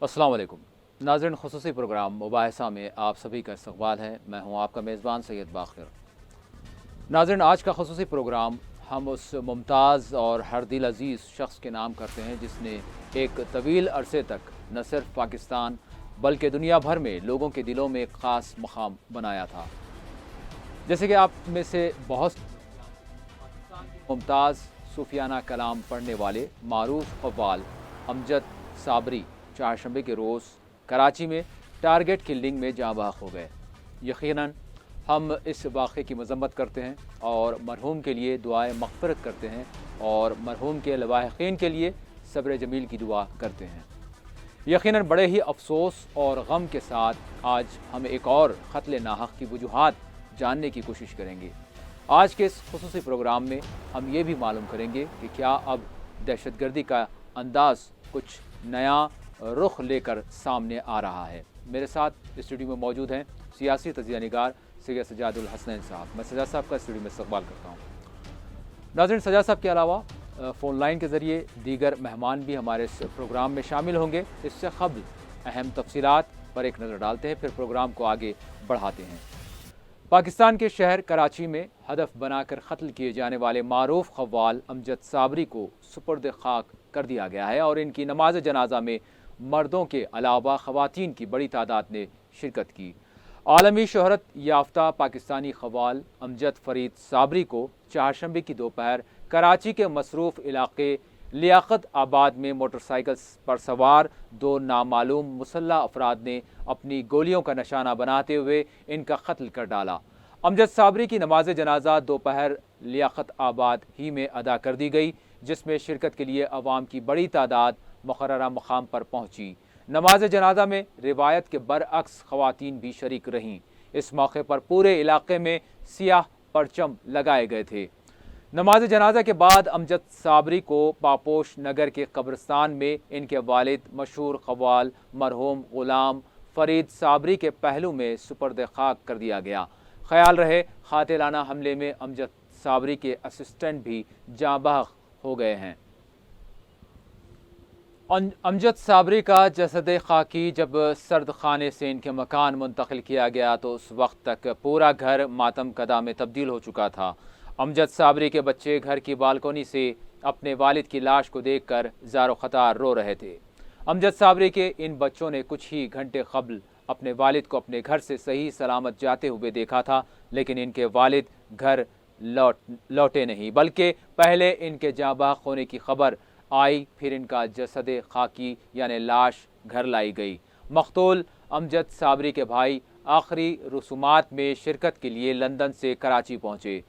अस्सलाम वालेकुम नाज़रीन, ख़ुसूसी प्रोग्राम मुबाहिसा में आप सभी का इस्तक़बाल है। मैं हूँ आपका मेज़बान सैयद बाक़िर। नाज़रीन, आज का ख़ुसूसी प्रोग्राम हम उस मुमताज़ और हर दिल अज़ीज़ शख्स के नाम करते हैं जिसने एक तवील अरसे तक न सिर्फ पाकिस्तान बल्कि दुनिया भर में लोगों के दिलों में एक ख़ास मकाम बनाया था। जैसे कि आप में से बहुत मुमताज़ सूफियाना कलाम पढ़ने वाले मारूफ कव्वाल अमजद साबरी चारशंबे के रोज़ कराची में टारगेट किलिंग में जाँ बहक हो गए। यकीनन हम इस वाक़े की मज़म्मत करते हैं और मरहूम के लिए दुआए मग़फ़िरत करते हैं और मरहूम के लवाहिक़ीन के लिए सब्र जमील की दुआ करते हैं। यकीनन बड़े ही अफसोस और गम के साथ आज हम एक और क़त्ल नाहक़ की वजूहात जानने की कोशिश करेंगे। आज के इस ख़ुसूसी प्रोग्राम में हम ये भी मालूम करेंगे कि क्या अब दहशतगर्दी का अंदाज़ कुछ नया रुख लेकर सामने आ रहा है। मेरे साथ स्टूडियो में मौजूद हैं सियासी तजिया निगार सैयद सजादुल हसनैन साहब। मैं सजाद साहब का स्टूडियो में इस्तक़बाल करता हूँ। नाज़रीन, सजाद साहब के अलावा फ़ोन लाइन के ज़रिए दीगर मेहमान भी हमारे इस प्रोग्राम में शामिल होंगे। इससे क़ब्ल अहम तफ़सीलात पर एक नज़र डालते हैं, फिर प्रोग्राम को आगे बढ़ाते हैं। पाकिस्तान के शहर कराची में हदफ बनाकर कत्ल किए जाने वाले मारूफ कव्वाल अमजद साबरी को सुपुर्द खाक कर दिया गया है और इनकी नमाज जनाजा में मर्दों के अलावा ख़वातीन की बड़ी तादाद ने शिरकत की। आलमी शोहरत याफ्ता पाकिस्तानी कव्वाल अमजद फरीद साबरी को चारशंबे की दोपहर कराची के मसरूफ़ इलाके लियाकत आबाद में मोटरसाइकिल पर सवार दो नामालूम मुसल्लह अफराद ने अपनी गोलियों का निशाना बनाते हुए इनका कत्ल कर डाला। अमजद साबरी की नमाज जनाजा दोपहर लियाकत आबाद ही में अदा कर दी गई, जिसमें शिरकत के लिए अवाम की बड़ी तादाद मुक़र्ररा मकाम पर पहुंची। नमाज जनाजा में रिवायत के बरअक्स ख़वातीन भी शरीक रहीं। इस मौके पर पूरे इलाके में सियाह परचम लगाए गए थे। नमाज जनाजा के बाद अमजद साबरी को पापोश नगर के कब्रिस्तान में इनके वालिद मशहूर कव्वाल मरहूम ग़ुलाम फरीद साबरी के पहलू में सुपर्द खाक कर दिया गया। ख्याल रहे क़ातिलाना हमले में अमजद साबरी के असिस्टेंट भी जाँ बहक हो गए हैं। अमजद साबरी का जसद खाकी जब सर्द खाने से इनके मकान मुंतकिल किया गया तो उस वक्त तक पूरा घर मातम कदा में तब्दील हो चुका था। अमजद साबरी के बच्चे घर की बालकोनी से अपने वालिद की लाश को देखकर ज़ारो ख़तार रो रहे थे। अमजद साबरी के इन बच्चों ने कुछ ही घंटे क़ब्ल अपने वालिद को अपने घर से सही सलामत जाते हुए देखा था, लेकिन इनके वालिद घर लौटे नहीं, बल्कि पहले इनके जाँ बहक होने की खबर आई, फिर इनका जसद खाकी यानी लाश घर लाई गई। मक़तूल अमजद साबरी के भाई आखिरी रसूमात में शिरकत के लिए लंदन से कराची पहुँचे।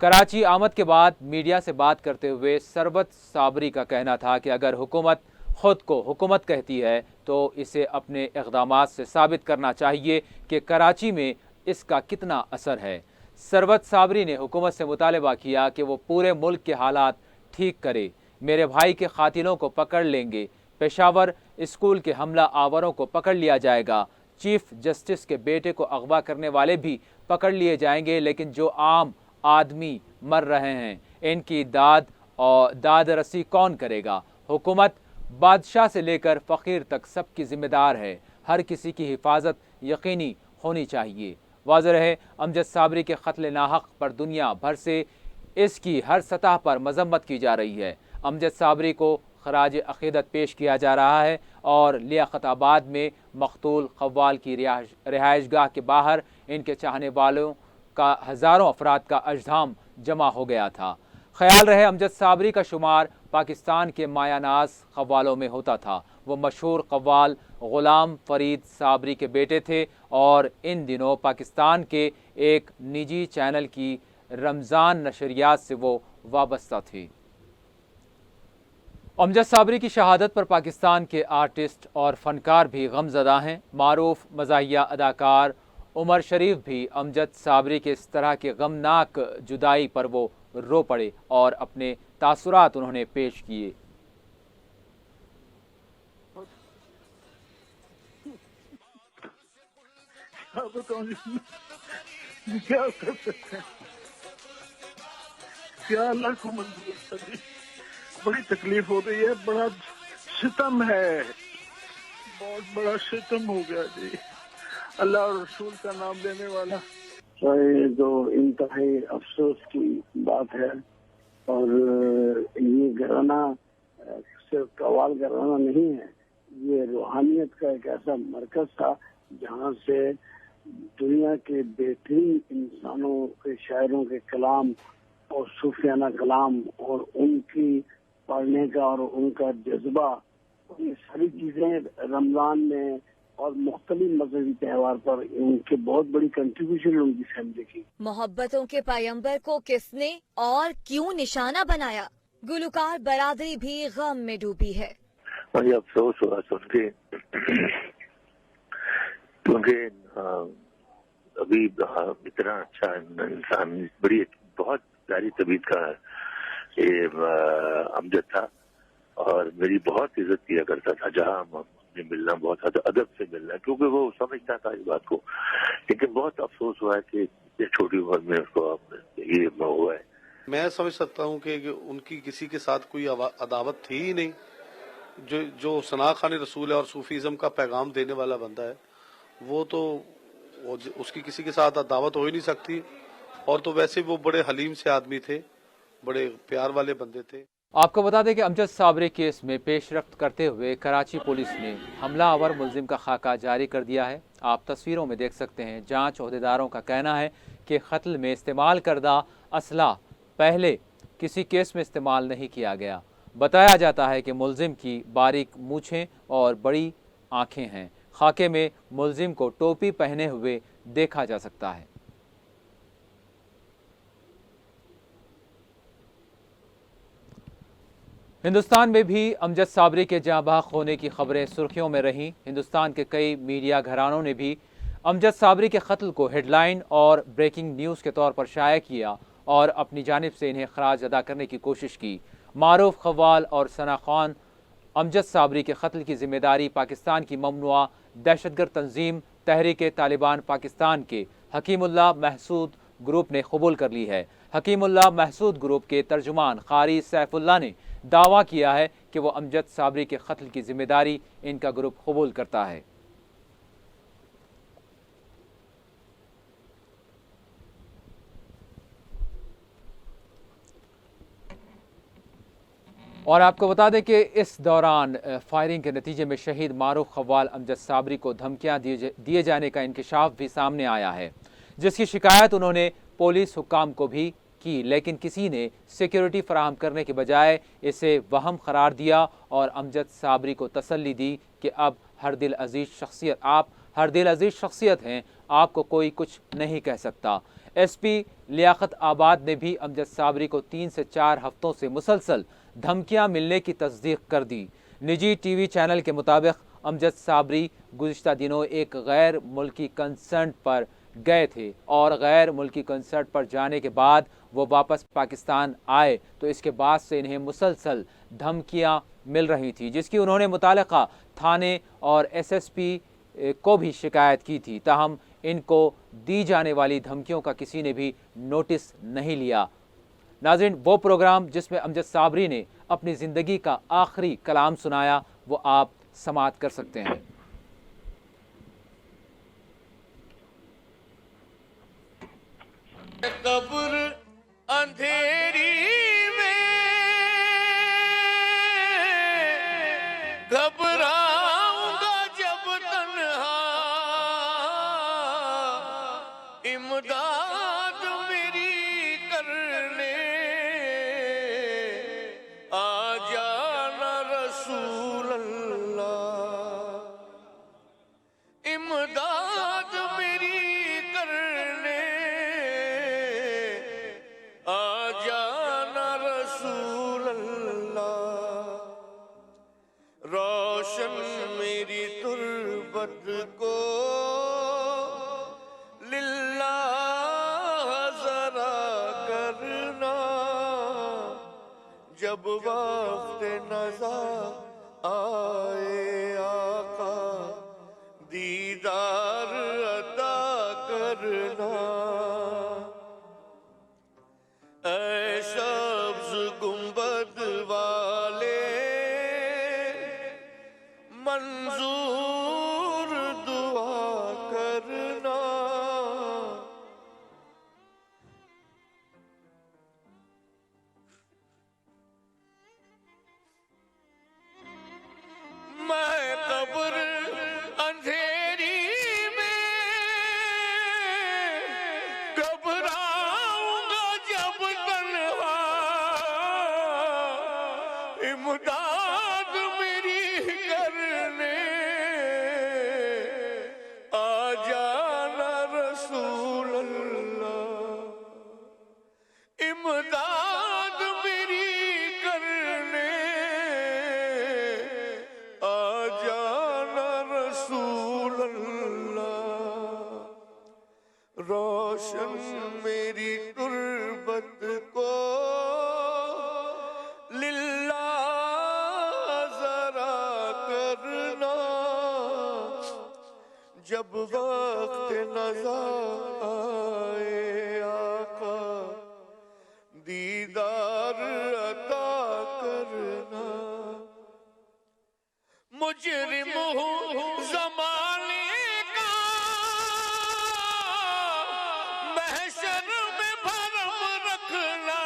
कराची आमद के बाद मीडिया से बात करते हुए सरबत साबरी का कहना था कि अगर हुकूमत ख़ुद को हुकूमत कहती है तो इसे अपने इक़दामात से साबित करना चाहिए कि कराची में इसका कितना असर है। सरबत साबरी ने हुकूमत से मुतालबा किया कि वो पूरे मुल्क के हालात ठीक करे। मेरे भाई के क़ातिलों को पकड़ लेंगे, पेशावर स्कूल के हमला आवरों को पकड़ लिया जाएगा, चीफ जस्टिस के बेटे को अगवा करने वाले भी पकड़ लिए जाएंगे, लेकिन जो आम आदमी मर रहे हैं इनकी दाद रसी कौन करेगा? हुकूमत बादशाह से लेकर फ़कीर तक सबकी ज़िम्मेदार है। हर किसी की हिफाजत यकीनी होनी चाहिए। वाज़ेह रहे अमजद साबरी के क़त्ल नाहक़ पर दुनिया भर से इसकी हर सतह पर मज़म्मत की जा रही है। अमजद साबरी को खराज अक़ीदत पेश किया जा रहा है और लियाकत आबाद में मक़तूल कव्वाल की रिहाइशगाह के बाहर इनके चाहने वालों का हज़ारों अफराद का अजधाम जमा हो गया था। ख्याल रहे अमजद साबरी का शुमार पाकिस्तान के मायानाज़ कव्वालों में होता था। वो मशहूर कव्वाल ग़ुलाम फरीद साबरी के बेटे थे और इन दिनों पाकिस्तान के एक निजी चैनल की रमज़ान नशरियात से वो वाबस्ता थे। अमजद साबरी की शहादत पर पाकिस्तान के आर्टिस्ट और फ़नकार भी गमज़दा हैं। मारूफ मज़ाहिया अदाकार उमर शरीफ भी अमजद साबरी के इस तरह के गमनाक जुदाई पर वो रो पड़े और अपने तासुरात उन्होंने पेश किए। क्या कर सकते हैं, क्या अल्लाह को मंजूर। बड़ी तकलीफ हो रही है, बड़ा सितम है। बहुत बड़ा सितम हो गया जी, अल्लाह और रसूल का नाम लेने वाला। तो ये जो इंतहाई अफसोस की बात है, और ये घराना सिर्फ कवाल घराना नहीं है, ये रूहानियत का एक ऐसा मरकज था जहाँ से दुनिया के बेहतरीन इंसानों के शायरों के कलाम और सूफियाना कलाम और उनकी पढ़ने का और उनका जज्बा, ये सारी चीजें रमजान में और मुख्तलिफ मजहबी त्यौहार पर उनके बहुत बड़ी कंट्रीब्यूशन उनकी फैमिली की। मोहब्बतों के पैगंबर को किसने और क्यों निशाना बनाया, गुलकार बरादरी भी गम में डूबी है। मुझे अफसोस हुआ सुन के, क्योंकि अभी इतना अच्छा इंसान, बड़ी बहुत प्यारी तबीयत का ये अमजद था और मेरी बहुत इज्जत किया करता था, जहाँ हमने मिलना बहुत ज्यादा अदब से मिलना, क्योंकि वो समझता था इस बात को। लेकिन बहुत अफसोस हुआ है कि इतनी छोटी उम्र में उसको ये हुआ है। मैं समझ सकता हूँ कि उनकी किसी के साथ कोई अदावत थी ही नहीं। जो सना खान रसूल है और सूफीज़म का पैगाम देने वाला बंदा है, उसकी किसी के साथ अदावत हो ही नहीं सकती। और तो वैसे वो बड़े हलीम से आदमी थे, बड़े प्यार वाले बंदे थे। आपको बता दें कि अमजद साबरी केस में पेशरफ्त करते हुए कराची पुलिस ने हमला आवर मुलजिम का खाका जारी कर दिया है। आप तस्वीरों में देख सकते हैं, जांच ओहदेदारों का कहना है कि कत्ल में इस्तेमाल करदा असला पहले किसी केस में इस्तेमाल नहीं किया गया। बताया जाता है कि मुलजिम की बारीक मूछें और बड़ी आँखें हैं। खाके में मुलजिम को टोपी पहने हुए देखा जा सकता है। हिंदुस्तान में भी अमजद साबरी के जाँ बहक होने की खबरें सुर्खियों में रहीं। हिंदुस्तान के कई मीडिया घरानों ने भी अमजद साबरी के कत्ल को हेडलाइन और ब्रेकिंग न्यूज़ के तौर पर शाया किया और अपनी जानिब से इन्हें खराज अदा करने की कोशिश की। मारूफ खवाल और सना खान अमजद साबरी के कत्ल की जिम्मेदारी पाकिस्तान की ममनुआ दहशतगर्द तंजीम तहरीक तालिबान पाकिस्तान के हकीमुल्लाह महसूद ग्रुप ने कबूल कर ली है। हकीमुल्लाह महसूद ग्रुप के तर्जुमान कारी सैफुल्लाह ने दावा किया है कि वो अमजद साबरी के कत्ल की जिम्मेदारी इनका ग्रुप कबूल करता है। और आपको बता दें कि इस दौरान फायरिंग के नतीजे में शहीद मारूफ खवाल अमजद साबरी को धमकियां दिए जाने का इंकशाफ भी सामने आया है, जिसकी शिकायत उन्होंने पुलिस हुक्काम को भी की, लेकिन किसी ने सिक्योरिटी फराहम करने के बजाय इसे वहम करार दिया और अमजद साबरी को तसल्ली दी कि अब हर दिल अजीज शख्सियत, आप हर दिल अजीज शख्सियत हैं, आपको कोई कुछ नहीं कह सकता। SP लियाकत आबाद ने भी अमजद साबरी को 3 से 4 हफ्तों से मुसलसल धमकियां मिलने की तस्दीक कर दी। निजी TV चैनल के मुताबिक अमजद साबरी गुज़िश्ता दिनों एक गैर मुल्की कंसर्ट पर गए थे और गैर मुल्की कंसर्ट पर जाने के बाद वो वापस पाकिस्तान आए तो इसके बाद से इन्हें मुसलसल धमकियां मिल रही थी, जिसकी उन्होंने मुतालिका थाने और SSP को भी शिकायत की थी। ताहम इनको दी जाने वाली धमकियों का किसी ने भी नोटिस नहीं लिया। नाज़रीन, वो प्रोग्राम जिसमें अमजद साबरी ने अपनी ज़िंदगी का आखिरी कलाम सुनाया, वो आप समाअत कर सकते हैं। कब्र अंधेरी में घबराऊंगा जब तन्हा, इमदाद मेरी करने आ जाना रसूल अल्लाह, इमदाद मेरी करने आ जाना रसूल अल्लाह, रोशन मेरी तुर्बत को लिल्लाह जरा करना, जब वक्त नज़ा आए आका दीदार अता करना, ऐ सब्ज़ गुंबद वाले मंजूर घबराऊंगा जब तन्हा, इमदाद मेरी करने आ जाना रसूल अल्लाह, इमदाद मेरी करने आ जाना रसूल अल्लाह, रोशन मेरी तुर्बत को लिल्लाह जरा करना, जब वक्त नज़ा आए आका दीदार अता करना, मुजरिम हूँ ज़माने का महशर में भरम रखना,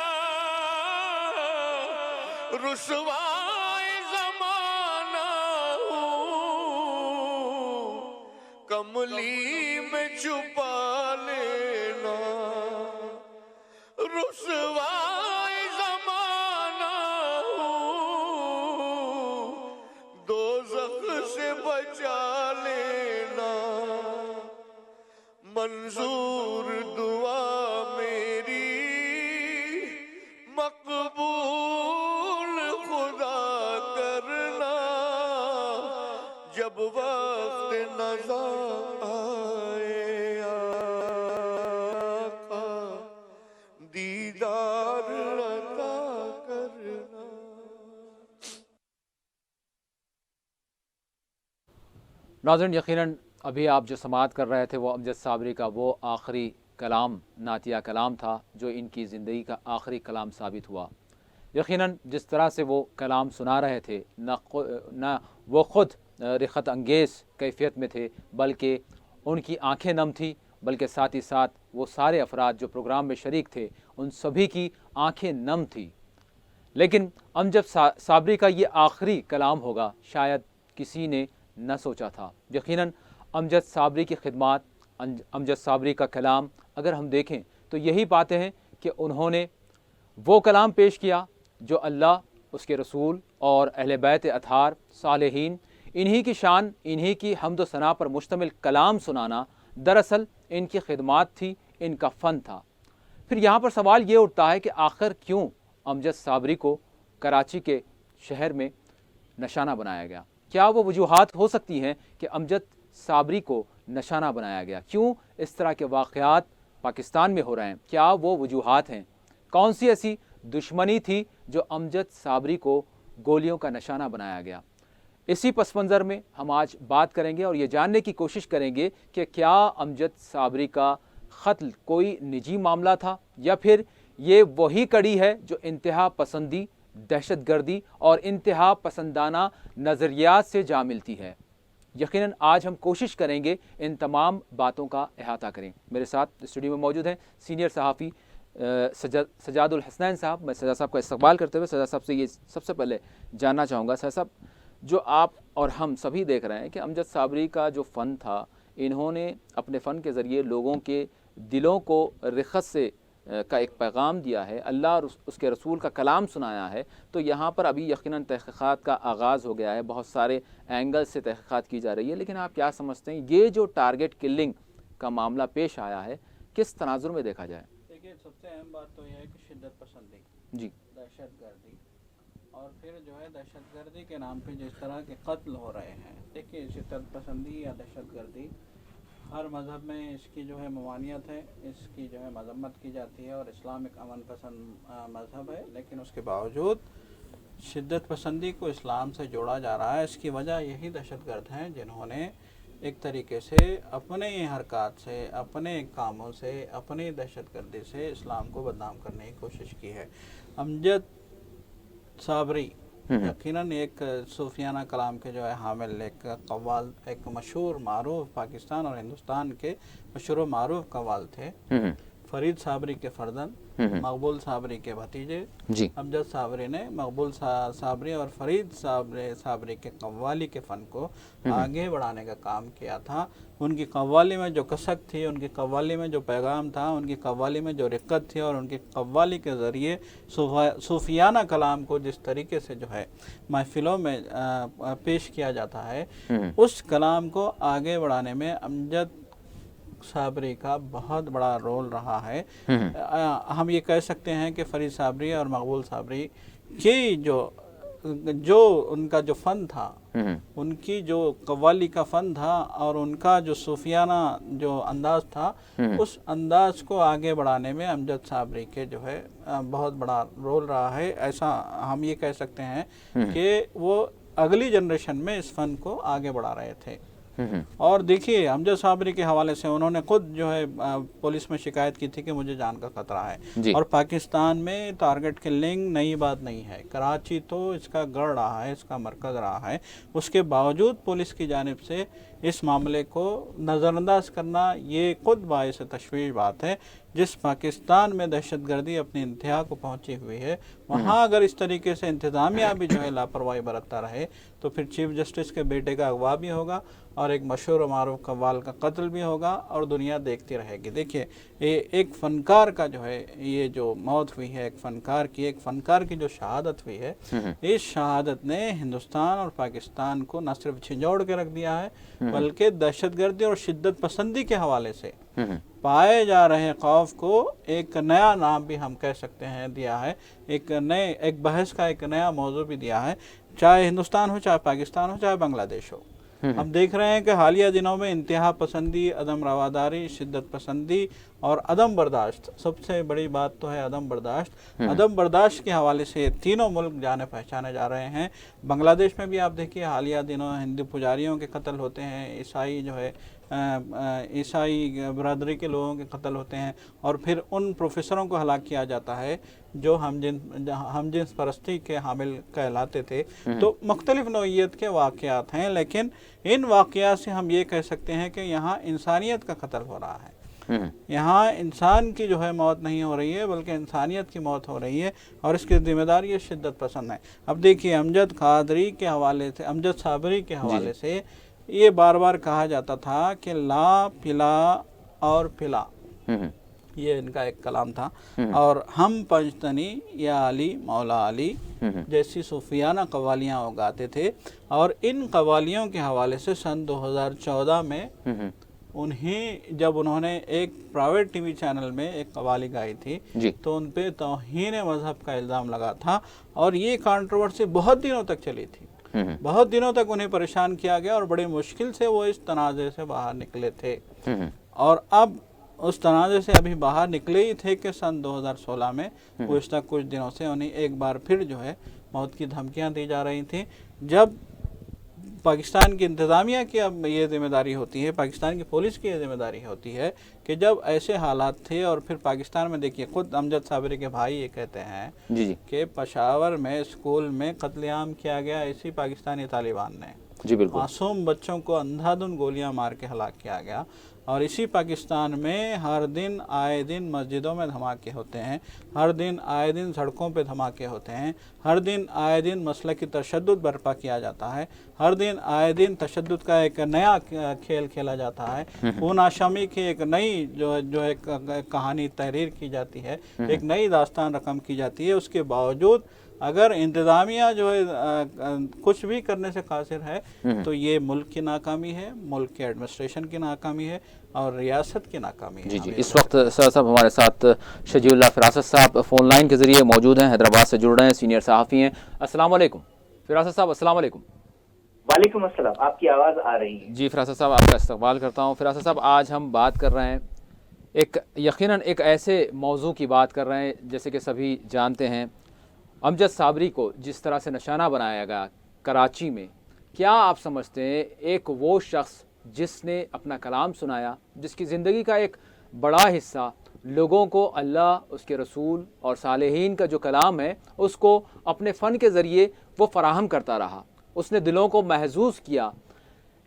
रुसवाए ज़माना हूँ कमली में छुपा लेना, रुसवाए ज़माना हूँ दोज़ख से बचा लेना, मंजूर दुआ मेरी मकबूल खुदा करना, जब वक्त नज़ा आए आका दीदार अता करना। नाज़रीन, यकीनन अभी आप जो समाअत कर रहे थे वो अमजद साबरी का वो आखिरी कलाम, नातिया कलाम था जो इनकी ज़िंदगी का आखिरी कलाम साबित हुआ। यकीनन जिस तरह से वो कलाम सुना रहे थे, न वो ख़ुद रिख़त अंगेज़ कैफियत में थे, बल्कि उनकी आंखें नम थी, बल्कि साथ ही साथ वो सारे अफराद जो प्रोग्राम में शरीक थे उन सभी की आंखें नम थी। लेकिन अमजद साबरी का ये आखिरी कलाम होगा, शायद किसी ने न सोचा था। यकीनन अमजद साबरी की खिदमत, अमजद साबरी का कलाम अगर हम देखें तो यही बातें हैं कि उन्होंने वो कलाम पेश किया जो अल्लाह, उसके रसूल और अहले बैत अतहार सालेहीन, इन्हीं की शान, इन्हीं की हम्द व सना पर मुश्तमिल कलाम सुनाना दरअसल इनकी खिदमत थी, इनका फ़न था। फिर यहाँ पर सवाल ये उठता है कि आखिर क्यों अमजद साबरी को कराची के शहर में निशाना बनाया गया? क्या वो वजूहात हो सकती हैं कि अमजद साबरी को निशाना बनाया गया? क्यों इस तरह के वाक़यात पाकिस्तान में हो रहे हैं? क्या वो वजूहात हैं? कौन सी ऐसी दुश्मनी थी जो अमजद साबरी को गोलियों का निशाना बनाया गया? इसी पस मंज़र में हम आज बात करेंगे और ये जानने की कोशिश करेंगे कि क्या अमजद साबरी का क़त्ल कोई निजी मामला था या फिर ये वही कड़ी है जो इंतहा पसंदी, दहशतगर्दी और इंतहा पसंदाना नज़रियात से जा मिलती है। यकीनन आज हम कोशिश करेंगे इन तमाम बातों का अहाता करें। मेरे साथ स्टूडियो में मौजूद हैं सीनियर सहाफ़ी सजादुल हसनैन साहब। मैं सजा साहब का इस्तकबाल करते हुए सजा साहब से ये सबसे पहले जानना चाहूँगा, सजा साहब, जो आप और हम सभी देख रहे हैं कि अमजद साबरी का जो फ़न था, इन्होंने अपने फ़न के ज़रिए लोगों के दिलों को रिख़त से का एक पैगाम दिया है, अल्लाह और उसके रसूल का कलाम सुनाया है। तो यहाँ पर अभी यकीनन तहक़ीक़ात का आगाज़ हो गया है, बहुत सारे एंगल से तहक़ीक़ात की जा रही है, लेकिन आप क्या समझते हैं ये जो टारगेट किलिंग का मामला पेश आया है किस तनाजुर में देखा जाए? देखिए, सबसे अहम बात तो यह है कि शिद्दत पसंदी, जी, दहशतगर्दी, और फिर जो है दहशतगर्दी के नाम पे जिस तरह के कत्ल हो रहे हैं। देखिए, शिद्दत पसंदी या दहशतगर्दी हर मज़हब में इसकी जो है ममानियत है, इसकी जो है मजम्मत की जाती है, और इस्लाम एक अमन पसंद मज़हब है, लेकिन उसके बावजूद शिद्दत पसंदी को इस्लाम से जोड़ा जा रहा है। इसकी वजह यही दहशतगर्द हैं जिन्होंने एक तरीके से अपने हरकत से, अपने कामों से, अपनी दहशतगर्दी से इस्लाम को बदनाम करने की कोशिश की है। अमजद साबरी यकीनन एक सूफियाना कलाम के जो है हामिल एक कव्वाल, एक मशहूर मारूफ पाकिस्तान और हिंदुस्तान के मशहूर मारूफ कव्वाल थे। फरीद साबरी के फर्जंद मकबूल साबरी के भतीजे जी अमजद साबरी ने मकबूल साबरी और फरीद साबरी के कव्वाली के फ़न को आगे बढ़ाने का काम किया था। उनकी कव्वाली में जो कसक थी, उनकी कव्वाली में जो पैगाम था, उनकी कव्वाली में जो रिक्कत थी और उनकी कव्वाली के ज़रिए सूफियाना कलाम को जिस तरीके से जो है महफिलों में पेश किया जाता है, उस कलाम को आगे बढ़ाने में अमजद साबरी का बहुत बड़ा रोल रहा है। हम ये कह सकते हैं कि फरीद साबरी और मकबूल साबरी की जो उनका जो फ़न था, उनकी जो कव्वाली का फ़न था और उनका जो सूफियाना जो अंदाज़ था, उस अंदाज़ को आगे बढ़ाने में अमजद साबरी के जो है बहुत बड़ा रोल रहा है। ऐसा हम ये कह सकते हैं कि वो अगली जनरेशन में इस फ़न को आगे बढ़ा रहे थे। और देखिए अमजद साबरी के हवाले से उन्होंने खुद जो है पुलिस में शिकायत की थी कि मुझे जान का खतरा है। और पाकिस्तान में टारगेट किलिंग नई बात नहीं है, कराची तो इसका गढ़ रहा है, इसका मरकज़ रहा है। उसके बावजूद पुलिस की जानिब से इस मामले को नज़रअंदाज करना ये खुद बाइस तशवीश बात है। जिस पाकिस्तान में दहशतगर्दी अपनी इंतहा को पहुंची हुई है, वहाँ अगर इस तरीके से इंतज़ामिया भी जो है लापरवाही बरतता रहे तो फिर चीफ जस्टिस के बेटे का अगवा भी होगा और एक मशहूर मारूफ कव्वाल का कत्ल भी होगा और दुनिया देखती रहेगी। देखिए एक फ़नकार का जो है ये जो मौत हुई है, एक फ़नकार की जो शहादत हुई है, इस शहादत ने हिंदुस्तान और पाकिस्तान को न सिर्फ झिंझोड़ के रख दिया है बल्कि दहशतगर्दी और शिद्दत पसंदी के हवाले से पाए जा रहे खौफ को एक नया नाम भी हम कह सकते हैं दिया है, एक बहस का एक नया मौजू भी दिया है, चाहे हिंदुस्तान हो, चाहे पाकिस्तान हो, चाहे बांग्लादेश हो। हम देख रहे हैं कि हालिया दिनों में इंतहा पसंदी, अदम रवादारी, शिद्दत पसंदी और अदम बर्दाश्त, सबसे बड़ी बात तो है अदम बर्दाश्त के हवाले से तीनों मुल्क जाने पहचाने जा रहे हैं। बांग्लादेश में भी आप देखिए हालिया दिनों हिंदू पुजारियों के कत्ल होते हैं, ईसाई जो है ईसाई बरादरी के लोगों के कत्ल होते हैं और फिर उन प्रोफेसरों को हलाक किया जाता है जो हम जिन्स परस्ती के हामिल कहलाते थे। तो मुख्तलिफ नौइयत के वाक़यात हैं, लेकिन इन वाक़यात से हम ये कह सकते हैं कि यहाँ इंसानियत का कत्ल हो रहा है। यहाँ इंसान की जो है मौत नहीं हो रही है बल्कि इंसानियत की मौत हो रही है और इसकी जिम्मेदारी ये शिद्दत पसंद है। अब देखिए अमजद साबरी के हवाले से ये बार बार कहा जाता था कि ला पिला और पिला, ये इनका एक कलाम था। और हम पंचतनी या अली मौला अली जैसी सूफियाना कव्वालियाँ वो गाते थे। और इन कव्वालियों के हवाले से सन 2014 में जब उन्होंने एक प्राइवेट टीवी चैनल में एक कव्वाली गाई थी तो उन पे तौहीन मजहब का इल्ज़ाम लगा था और ये कंट्रोवर्सी बहुत दिनों तक चली थी। बहुत दिनों तक उन्हें परेशान किया गया और बड़ी मुश्किल से वो इस तनाज़े से बाहर निकले थे। और अब उस तनाज़े से अभी बाहर निकले ही थे कि सन 2016 में गुज़श्ता कुछ दिनों से उन्हें एक बार फिर जो है मौत की धमकियां दी जा रही थी। जब पाकिस्तान की इंतज़ामिया की अब ये ज़िम्मेदारी होती है, पाकिस्तान की पुलिस की ये ज़िम्मेदारी होती है कि जब ऐसे हालात थे और फिर पाकिस्तान में देखिए खुद अमजद साबरी के भाई ये कहते हैं कि पेशावर में स्कूल में कत्लेआम किया गया इसी पाकिस्तानी तालिबान ने, मासूम बच्चों को अंधाधुंध गोलियां मार के हलाक किया गया। और इसी पाकिस्तान में हर दिन आए दिन मस्जिदों में धमाके होते हैं, हर दिन आए दिन सड़कों पे धमाके होते हैं, हर दिन आए दिन मसले की तशद्दुद बर्पा किया जाता है, हर दिन आए दिन तशद्दुद का एक नया खेल खेला जाता है, खून आशामी की एक नई जो एक कहानी तहरीर की जाती है, एक नई दास्तान रकम की जाती है। उसके बावजूद अगर इंतज़ामिया जो है कुछ भी करने से कासिर है तो ये मुल्क की नाकामी है, मुल्क के एडमिनिस्ट्रेशन की नाकामी है और रियासत की नाकामी है। जी इस वक्त सर साहब हमारे साथ शजीउल्लाह फिरासत साहब फ़ोन लाइन के ज़रिए मौजूद हैं, हैदराबाद से जुड़ रहे हैं, सीनियर सहाफ़ी हैं। अस्सलाम वालेकुम फिरासत साहब। अस्सलाम वालेकुम। वालेकुम अस्सलाम, आपकी आवाज़ आ रही है। जी फिरासत साहब आपका इस्तक़बाल करता हूँ। फिरासत साहब आज हम बात कर रहे हैं यकीनन एक ऐसे मौजू की बात कर रहे हैं जैसे कि सभी जानते हैं अमजद साबरी को जिस तरह से निशाना बनाया गया कराची में, क्या आप समझते हैं एक वो शख्स जिसने अपना कलाम सुनाया, जिसकी ज़िंदगी का एक बड़ा हिस्सा लोगों को अल्लाह, उसके रसूल और सालेहीन का जो कलाम है उसको अपने फ़न के ज़रिए वो फ़राहम करता रहा, उसने दिलों को महसूस किया।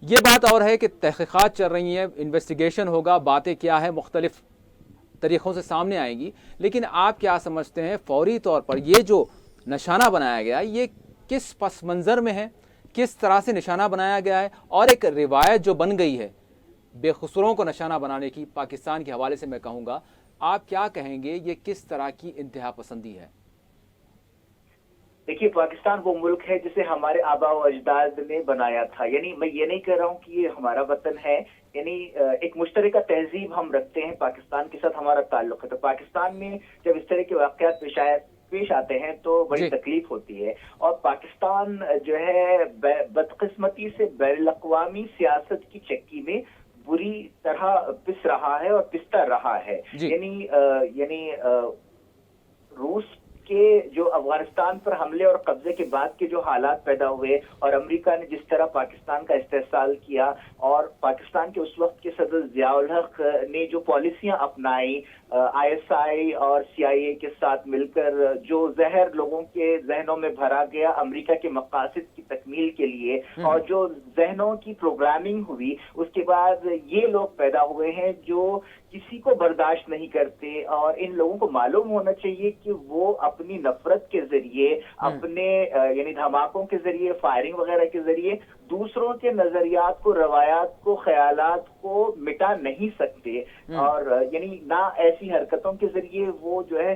ये बात और है कि तहक़ीक़ात चल रही हैं, इन्वेस्टिगेशन होगा, बातें क्या है, मुख्तलिफ़ طریقوں سے سامنے آئیں گی، لیکن آپ کیا سمجھتے ہیں فوری طور پر یہ جو نشانہ بنایا گیا یہ کس پس منظر میں ہے، کس طرح سے نشانہ بنایا گیا ہے، اور ایک روایت جو بن گئی ہے بے قصوروں کو نشانہ بنانے کی پاکستان کے حوالے سے میں کہوں گا، آپ کیا کہیں گے یہ کس طرح کی انتہا پسندی ہے؟ دیکھیے، پاکستان وہ ملک ہے جسے ہمارے آبا و اجداد نے بنایا تھا. یعنی میں یہ نہیں کہہ رہا ہوں کہ یہ ہمارا وطن ہے، یعنی ایک مشترکہ تہذیب ہم رکھتے ہیں، پاکستان کے ساتھ ہمارا تعلق ہے. تو پاکستان میں جب اس طرح کے واقعات پیش آتے ہیں تو بڑی تکلیف ہوتی ہے. اور پاکستان جو ہے بدقسمتی سے بین الاقوامی سیاست کی چکی میں بری طرح پس رہا ہے اور پستا رہا ہے. یعنی روس کے جو افغانستان پر حملے اور قبضے کے بعد کے جو حالات پیدا ہوئے اور امریکہ نے جس طرح پاکستان کا استحصال کیا، اور پاکستان کے اس وقت کے صدر ضیاء الحق نے جو پالیسیاں اپنائی ISI اور CIA کے ساتھ مل کر، جو زہر لوگوں کے ذہنوں میں بھرا گیا امریکہ کے مقاصد کی تکمیل کے لیے، اور جو ذہنوں کی پروگرامنگ ہوئی، اس کے بعد یہ لوگ پیدا ہوئے ہیں جو کسی کو برداشت نہیں کرتے. اور ان لوگوں کو معلوم ہونا چاہیے کہ وہ اپنی نفرت کے ذریعے، اپنے یعنی دھماکوں کے ذریعے، فائرنگ وغیرہ کے ذریعے دوسروں کے نظریات کو، روایات کو، خیالات کو مٹا نہیں سکتے. اور یعنی نہ ایسی حرکتوں کے ذریعے وہ جو ہے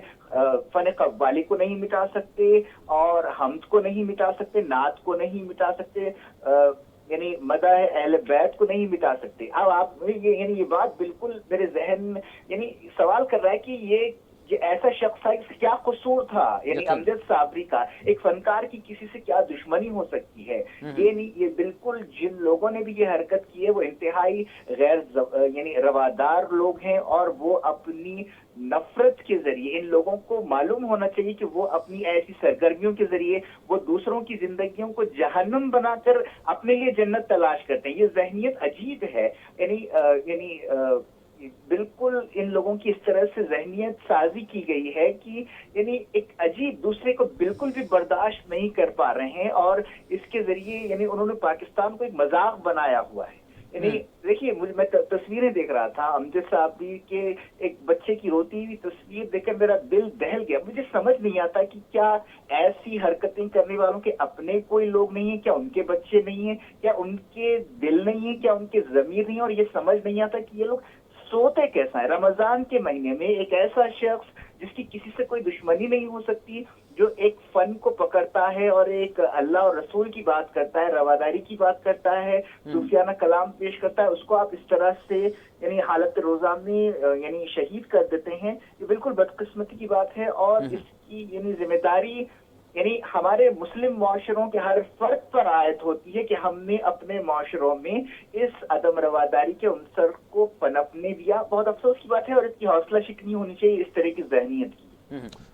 فن قوالی کو نہیں مٹا سکتے، اور حمد کو نہیں مٹا سکتے، نعت کو نہیں مٹا سکتے، یعنی مدح اہل بیت کو نہیں مٹا سکتے. اب آپ یعنی یہ بات بالکل میرے ذہن میں یعنی سوال کر رہا ہے کہ یہ ایسا شخص تھا، اس کا کیا قصور تھا؟ یعنی امجد صابری کا ایک فنکار کی کسی سے کیا دشمنی ہو سکتی ہے؟ یہ نہیں، یہ بالکل جن لوگوں نے بھی یہ حرکت کی ہے وہ انتہائی غیر یعنی روادار لوگ ہیں، اور وہ اپنی نفرت کے ذریعے، ان لوگوں کو معلوم ہونا چاہیے کہ وہ اپنی ایسی سرگرمیوں کے ذریعے وہ دوسروں کی زندگیوں کو جہنم بنا کر اپنے لیے جنت تلاش کرتے ہیں. یہ ذہنیت عجیب ہے. یعنی بالکل ان لوگوں کی اس طرح سے ذہنیت سازی کی گئی ہے کہ یعنی ایک عجیب، دوسرے کو بالکل بھی برداشت نہیں کر پا رہے ہیں، اور اس کے ذریعے یعنی انہوں نے پاکستان کو ایک مذاق بنایا ہوا ہے. یعنی دیکھیے، میں تصویریں دیکھ رہا تھا امجد صاحب کے ایک بچے کی روتی ہوئی تصویر دیکھ کر میرا دل دہل گیا. مجھے سمجھ نہیں آتا کہ کیا ایسی حرکتیں کرنے والوں کے اپنے کوئی لوگ نہیں ہیں؟ کیا ان کے بچے نہیں ہیں؟ کیا ان کے دل نہیں ہیں؟ کیا ان کے ضمیر نہیں ہیں؟ اور یہ سمجھ نہیں آتا کہ یہ لوگ سوتے کیسا ہے؟ رمضان کے مہینے میں ایک ایسا شخص جس کی کسی سے کوئی دشمنی نہیں ہو سکتی، جو ایک فن کو پکڑتا ہے اور ایک اللہ اور رسول کی بات کرتا ہے، رواداری کی بات کرتا ہے، صوفیانہ کلام پیش کرتا ہے، اس کو آپ اس طرح سے یعنی حالت روزہ میں یعنی شہید کر دیتے ہیں. یہ بالکل بدقسمتی کی بات ہے، اور اس کی یعنی ذمہ داری یعنی ہمارے مسلم معاشروں کے ہر فرد پر عائد ہوتی ہے کہ ہم نے اپنے معاشروں میں اس عدم رواداری کے عنصر کو پنپنے دیا. بہت افسوس کی بات ہے، اور اس کی حوصلہ شکنی ہونی چاہیے اس طرح کی ذہنیت کی.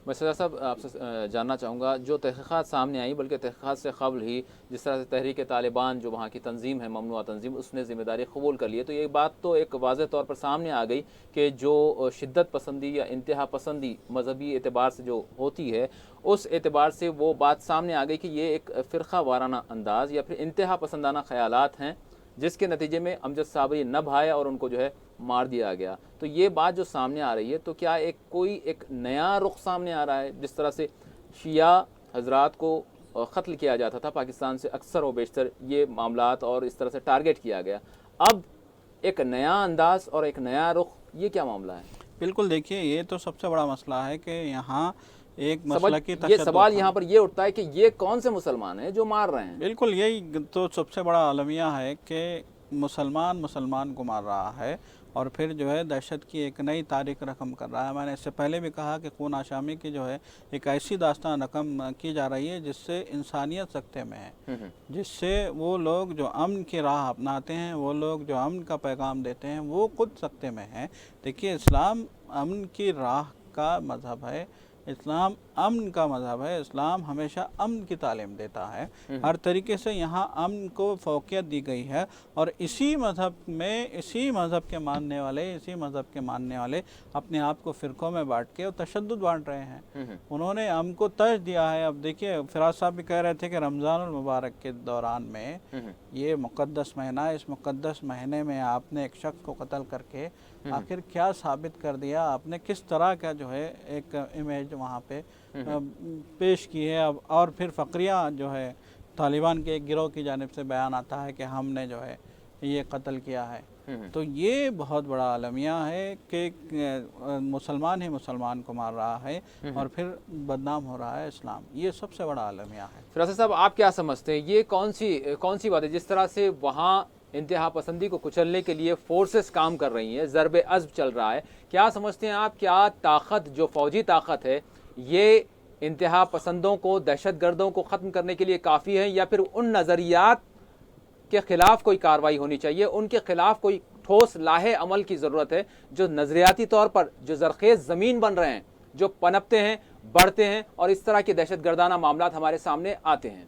میں سردار صاحب آپ سے جاننا چاہوں گا، جو تحقیقات سامنے آئی، بلکہ تحقیقات سے قبل ہی جس طرح سے تحریک طالبان جو وہاں کی تنظیم ہے، ممنوعہ تنظیم، اس نے ذمہ داری قبول کر لی ہے، تو یہ بات تو ایک واضح طور پر سامنے آ گئی کہ جو شدت پسندی یا انتہا پسندی مذہبی اعتبار سے جو ہوتی ہے، اس اعتبار سے وہ بات سامنے آ گئی کہ یہ ایک فرقہ وارانہ انداز یا پھر انتہا پسندانہ خیالات ہیں، جس کے نتیجے میں امجد صابری نہ بھائے اور ان کو جو ہے مار دیا گیا. تو یہ بات جو سامنے آ رہی ہے، تو کیا کوئی ایک نیا رخ سامنے آ رہا ہے؟ جس طرح سے شیعہ حضرات کو قتل کیا جاتا تھا پاکستان سے اکثر و بیشتر یہ معاملات، اور اس طرح سے ٹارگٹ کیا گیا، اب ایک نیا انداز اور ایک نیا رخ، یہ کیا معاملہ ہے؟ بالکل، دیکھیے یہ تو سب سے بڑا مسئلہ ہے کہ یہاں ایک مسئلہ کی یہ سوال یہاں پر یہ اٹھتا ہے کہ یہ کون سے مسلمان ہیں جو مار رہے ہیں؟ بالکل، یہی تو سب سے بڑا المیہ ہے کہ مسلمان کو مار رہا ہے، اور پھر جو ہے دہشت کی ایک نئی تاریخ رقم کر رہا ہے. میں نے اس سے پہلے بھی کہا کہ خون آشامی کی جو ہے ایک ایسی داستان رقم کی جا رہی ہے جس سے انسانیت سکتے میں ہے، جس سے وہ لوگ جو امن کی راہ اپناتے ہیں، وہ لوگ جو امن کا پیغام دیتے ہیں، وہ خود سکتے میں ہیں. دیکھیے، اسلام امن کی راہ کا مذہب ہے. اسلام امن کا مذہب ہے، اسلام ہمیشہ امن کی تعلیم دیتا ہے، ہر طریقے سے یہاں امن کو فوقیت دی گئی ہے، اور اسی مذہب میں اسی مذہب کے ماننے والے اپنے آپ کو فرقوں میں بانٹ کے اور تشدد بانٹ رہے ہیں۔ انہوں نے امن کو ترجیح دیا ہے۔ اب دیکھیے فراز صاحب بھی کہہ رہے تھے کہ رمضان المبارک کے دوران میں یہ مقدس مہینہ، اس مقدس مہینے میں آپ نے ایک شخص کو قتل کر کے آخر کیا ثابت کر دیا، آپ نے کس طرح کا جو ہے ایک امیج وہاں پہ پیش کی ہے۔ اور پھر فقریہ جو ہے طالبان کے ایک گروہ کی جانب سے بیان آتا ہے کہ ہم نے جو ہے یہ قتل کیا ہے، تو یہ بہت بڑا المیہ ہے کہ مسلمان ہی مسلمان کو مار رہا ہے اور پھر بدنام ہو رہا ہے اسلام، یہ سب سے بڑا المیہ ہے۔ فراز صاحب آپ کیا سمجھتے ہیں، یہ کون سی بات ہے جس طرح سے وہاں انتہا پسندی کو کچلنے کے لیے فورسز کام کر رہی ہیں، ضرب عزم چل رہا ہے، کیا سمجھتے ہیں آپ، کیا طاقت جو فوجی طاقت ہے یہ انتہا پسندوں کو، دہشت گردوں کو ختم کرنے کے لیے کافی ہے، یا پھر ان نظریات کے خلاف کوئی کارروائی ہونی چاہیے، ان کے خلاف کوئی ٹھوس لاہے عمل کی ضرورت ہے جو نظریاتی طور پر جو زرخیز زمین بن رہے ہیں، جو پنپتے ہیں، بڑھتے ہیں اور اس طرح کے دہشت گردانہ معاملات ہمارے سامنے آتے ہیں؟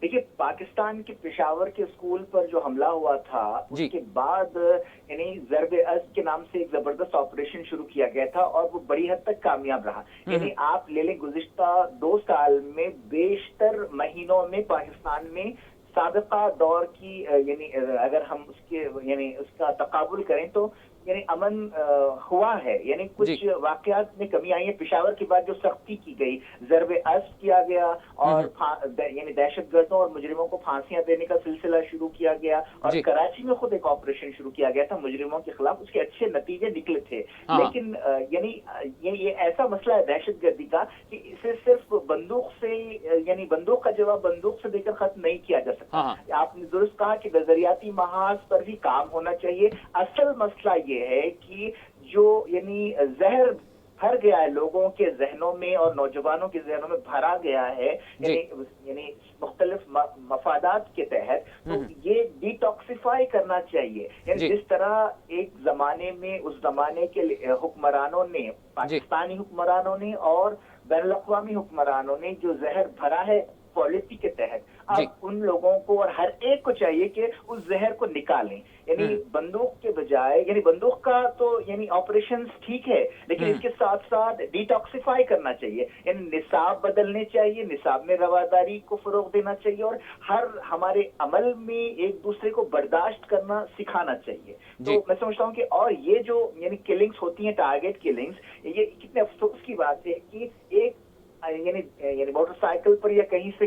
دیکھیے پاکستان کے پشاور کے اسکول پر جو حملہ ہوا تھا اس کے بعد یعنی ضرب عزم کے نام سے ایک زبردست آپریشن شروع کیا گیا تھا اور وہ بڑی حد تک کامیاب رہا۔ یعنی آپ لے لیں گزشتہ 2 سال میں بیشتر مہینوں میں پاکستان میں سابقہ دور کی یعنی اگر ہم اس کا تقابل کریں تو یعنی امن ہوا ہے، یعنی کچھ واقعات میں کمی آئی ہے۔ پشاور کے بعد جو سختی کی گئی، ضرب عزم کیا گیا اور یعنی دہشت گردوں اور مجرموں کو پھانسیاں دینے کا سلسلہ شروع کیا گیا، اور کراچی میں خود ایک آپریشن شروع کیا گیا تھا مجرموں کے خلاف، اس کے اچھے نتیجے نکلے تھے۔ لیکن یعنی یہ ایسا مسئلہ ہے دہشت گردی کا کہ اسے صرف بندوق سے یعنی بندوق کا جواب بندوق سے دے کر ختم نہیں کیا جا سکتا۔ آپ نے درست کہا کہ نظریاتی محاذ پر بھی کام ہونا چاہیے۔ اصل مسئلہ یہ ہے کہ جو یعنی زہر بھر گیا ہے لوگوں کے ذہنوں میں اور نوجوانوں کے ذہنوں میں بھرا گیا ہے یعنی مختلف مفادات کے تحت، تو یہ ڈی ٹاکسیفائی کرنا چاہیے۔ یعنی جس طرح ایک زمانے میں اس زمانے کے حکمرانوں نے، پاکستانی حکمرانوں نے اور بین الاقوامی حکمرانوں نے جو زہر بھرا ہے پالیسی کے تحت، اب ان لوگوں کو اور ہر ایک کو چاہیے کہ اس زہر کو نکالیں۔ یعنی بندوق کے بجائے، یعنی بندوق کا تو یعنی آپریشنز ٹھیک ہے، لیکن اس کے ساتھ ساتھ ڈی ٹاکسیفائی کرنا چاہیے، یعنی نصاب بدلنے چاہیے، نصاب میں رواداری کو فروغ دینا چاہیے اور ہر ہمارے عمل میں ایک دوسرے کو برداشت کرنا سکھانا چاہیے۔ تو میں سمجھتا ہوں کہ اور یہ جو یعنی کلنگز ہوتی ہیں، ٹارگیٹ کلنگز، یہ کتنے افسوس کی بات ہے کہ ایک یعنی موٹر سائیکل پر یا کہیں سے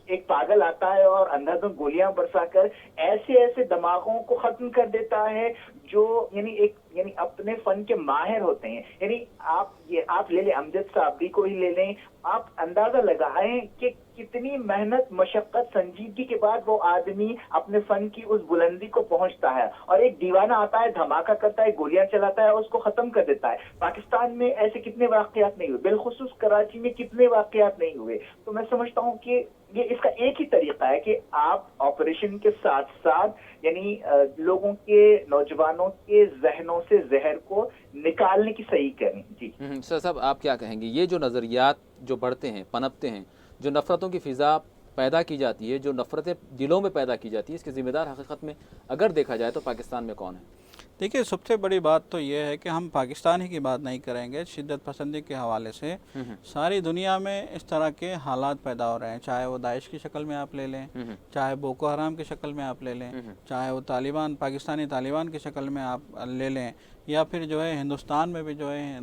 ایک پاگل آتا ہے اور اندھا دھند گولیاں برسا کر ایسے دماغوں کو ختم کر دیتا ہے جو یعنی اپنے فن کے ماہر ہوتے ہیں۔ یعنی آپ لے لیں امجد صابری کو ہی لے لیں، آپ اندازہ لگائیں کہ کتنی محنت، مشقت، سنجیدگی کے بعد وہ آدمی اپنے فن کی اس بلندی کو پہنچتا ہے، اور ایک دیوانہ آتا ہے، دھماکہ کرتا ہے، گولیاں چلاتا ہے اور اس کو ختم کر دیتا ہے۔ پاکستان میں ایسے کتنے واقعات نہیں ہوئے، بالخصوص کراچی میں کتنے واقعات نہیں ہوئے۔ تو میں سمجھتا ہوں کہ یہ اس کا ایک ہی طریقہ ہے کہ آپ آپریشن کے ساتھ ساتھ یعنی لوگوں کے، نوجوانوں کے ذہنوں سے زہر کو نکالنے کی صحیح کریں۔ جی سر صاحب آپ کیا کہیں گے، یہ جو نظریات جو بڑھتے ہیں، پنپتے ہیں، جو نفرتوں کی فضا پیدا کی جاتی ہے، جو نفرتیں دلوں میں پیدا کی جاتی ہے، اس کے ذمہ دار حقیقت میں اگر دیکھا جائے تو پاکستان میں کون ہے؟ دیکھیے سب سے بڑی بات تو یہ ہے کہ ہم پاکستان ہی کی بات نہیں کریں گے، شدت پسندی کے حوالے سے ساری دنیا میں اس طرح کے حالات پیدا ہو رہے ہیں، چاہے وہ داعش کی شکل میں آپ لے لیں، چاہے بوکو حرام کی شکل میں آپ لے لیں، چاہے وہ طالبان، پاکستانی طالبان کی شکل میں آپ لے لیں، یا پھر جو ہے ہندوستان میں بھی جو ہے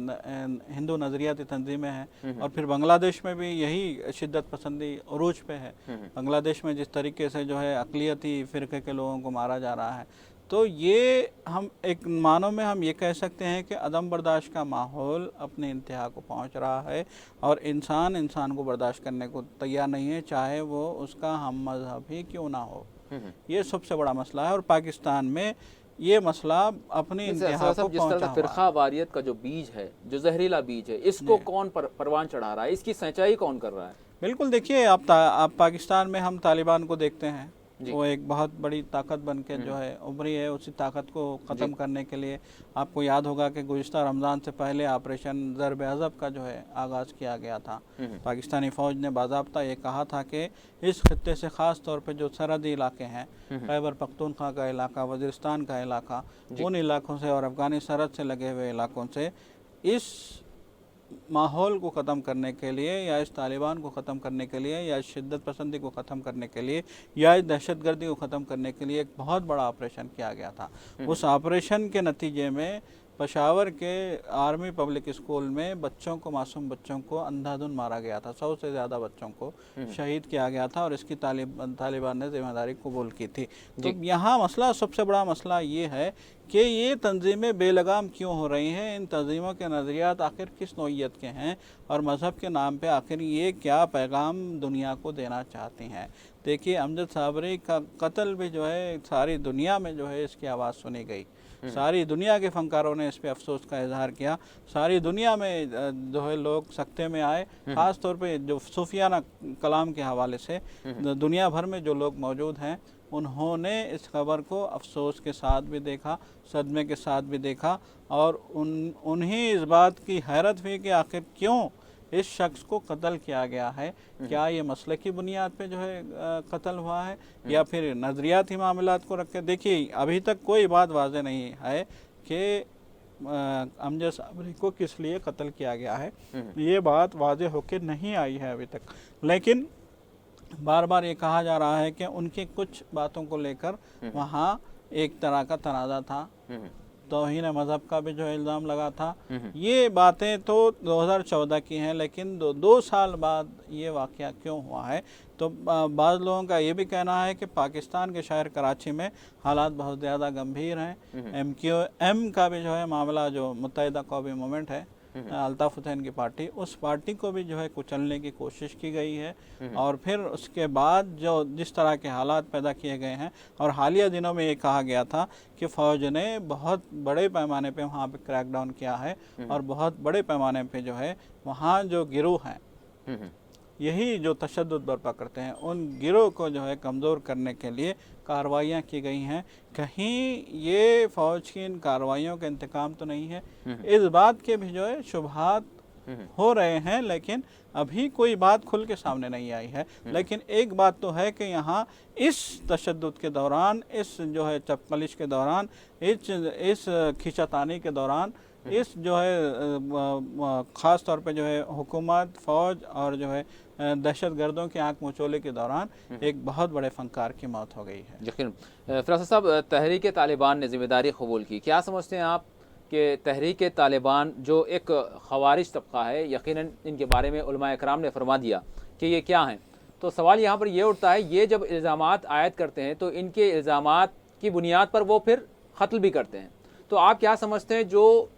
ہندو نظریاتی تنظیمیں ہیں، اور پھر بنگلہ دیش میں بھی یہی شدت پسندی عروج پہ ہے۔ بنگلہ دیش میں جس طریقے سے جو ہے اقلیتی فرقے کے لوگوں کو مارا جا رہا ہے، تو یہ ہم ایک معنوں میں ہم یہ کہہ سکتے ہیں کہ عدم برداشت کا ماحول اپنے انتہا کو پہنچ رہا ہے، اور انسان کو برداشت کرنے کو تیار نہیں ہے، چاہے وہ اس کا ہم مذہب ہی کیوں نہ ہو۔ یہ سب سے بڑا مسئلہ ہے، اور پاکستان میں یہ مسئلہ اپنی انتہا کو پہنچا ہوا ہے۔ فرقہ واریت کا جو بیج ہے، جو زہریلا بیج ہے، اس کو کون پروان چڑھا رہا ہے، اس کی سینچائی کون کر رہا ہے؟ بالکل، دیکھیے آپ پاکستان میں ہم طالبان کو دیکھتے ہیں، वो एक बहुत बड़ी ताकत बन के जो है उभरी है। उसी ताकत को ख़त्म करने के लिए आपको याद होगा कि गुज़िश्ता रमज़ान से पहले ऑपरेशन ज़रब अज़ब का जो है आगाज़ किया गया था। पाकिस्तानी फ़ौज ने बाज़ाब्ता ये कहा था कि इस खत्ते से ख़ास तौर पे जो सरहदी इलाके हैं, खैबर पख्तूनख्वा का इलाका, वज़ीरिस्तान का इलाका, उन इलाकों से और अफ़गानी सरहद से लगे हुए इलाकों से इस माहौल को ख़त्म करने के लिए या इस तालिबान को ख़त्म करने के लिए या इस शिद्दत पसंदी को ख़त्म करने के लिए या इस दहशतगर्दी को ख़त्म करने के लिए एक बहुत बड़ा ऑपरेशन किया गया था। उस ऑपरेशन के नतीजे में पेशावर के आर्मी पब्लिक स्कूल में बच्चों को, मासूम बच्चों को अंधाधुंध मारा गया था। 100 से ज़्यादा बच्चों को शहीद किया गया था और इसकी तालिबान ने जिम्मेदारी कबूल की थी। तो यहाँ मसला, सबसे बड़ा मसला ये है कि ये तंजीमें बेलगाम क्यों हो रही हैं, इन तंजीमों के नज़रियात आखिर किस नौइयत के हैं और मज़हब के नाम पे आखिर ये क्या पैगाम दुनिया को देना चाहती हैं। देखिए, अमजद साबरी का कत्ल भी जो है सारी दुनिया में जो है इसकी आवाज़ सुनी गई, सारी दुनिया के फनकारों ने इस पे अफसोस का इजहार किया, सारी दुनिया में जो है लोग सख्ते में आए। ख़ास तौर पे जो सूफियाना कलाम के हवाले से दुनिया भर में जो लोग मौजूद हैं उन्होंने इस खबर को अफसोस के साथ भी देखा, सदमे के साथ भी देखा और उन्हें इस बात की हैरत हुई कि आखिर क्यों इस शख्स को कत्ल किया गया है। क्या ये मसले की बुनियाद पे जो है कत्ल हुआ है या फिर नज़रियाती मामलात को रख के। देखिए, अभी तक कोई बात वाज़ेह नहीं है कि अमजद साबरी को किस लिए कत्ल किया गया है, ये बात वाज़ेह होकर नहीं आई है अभी तक। लेकिन बार बार ये कहा जा रहा है कि उनकी कुछ बातों को लेकर वहाँ एक तरह का तनाज़ा था, तौहीन मज़हब का भी जो इल्ज़ाम लगा था। ये बातें तो 2014 की हैं, लेकिन 2 साल बाद ये वाक़या क्यों हुआ है। तो बाज़ लोगों का ये भी कहना है कि पाकिस्तान के शहर कराची में हालात बहुत ज़्यादा गंभीर हैं। MQM का भी जो है मामला, जो मुत्तहिदा कौमी मूवमेंट है, अल्ताफ़ हुसैन की पार्टी, उस पार्टी को भी जो है कुचलने की कोशिश की गई है और फिर उसके बाद जो जिस तरह के हालात पैदा किए गए हैं और हालिया दिनों में ये कहा गया था कि फ़ौज ने बहुत बड़े पैमाने पे वहाँ पे क्रैकडाउन किया है और बहुत बड़े पैमाने पे जो है वहाँ जो गिरोह हैं, यही जो तशद्दुद बर्पा करते हैं, उन गिरोह को जो है कमज़ोर करने के लिए कार्रवाइयाँ की गई हैं। कहीं ये फ़ौज की इन कार्रवाइयों का इंतकाम तो नहीं है, इस बात के भी जो है शुबहात हो रहे हैं, लेकिन अभी कोई बात खुल के सामने नहीं आई है। लेकिन एक बात तो है कि यहाँ इस तशद्दुद के दौरान, इस जो है चपकलिश के दौरान, इस खींचातानी के दौरान, इस जो है ख़ास तौर पे जो है हुकूमत, फ़ौज और जो है दहशतगर्दों की आंख मचोले के दौरान एक बहुत बड़े फनकार की मौत हो गई है। यकीन फ़िरोज़ साहब, तहरीक तालिबान ने ज़िम्मेदारी कबूल की, क्या समझते हैं आप कि तहरीक तालिबान जो एक ख़वारिज तबका है, यकीनन इनके बारे में उलमा इकराम ने फरमा दिया कि ये क्या हैं, तो सवाल यहाँ पर ये उठता है, ये जब इल्ज़ामात आयद करते हैं तो इनके इल्ज़ामात की बुनियाद पर वो फिर कत्ल भी करते हैं। तो आप क्या समझते हैं, जो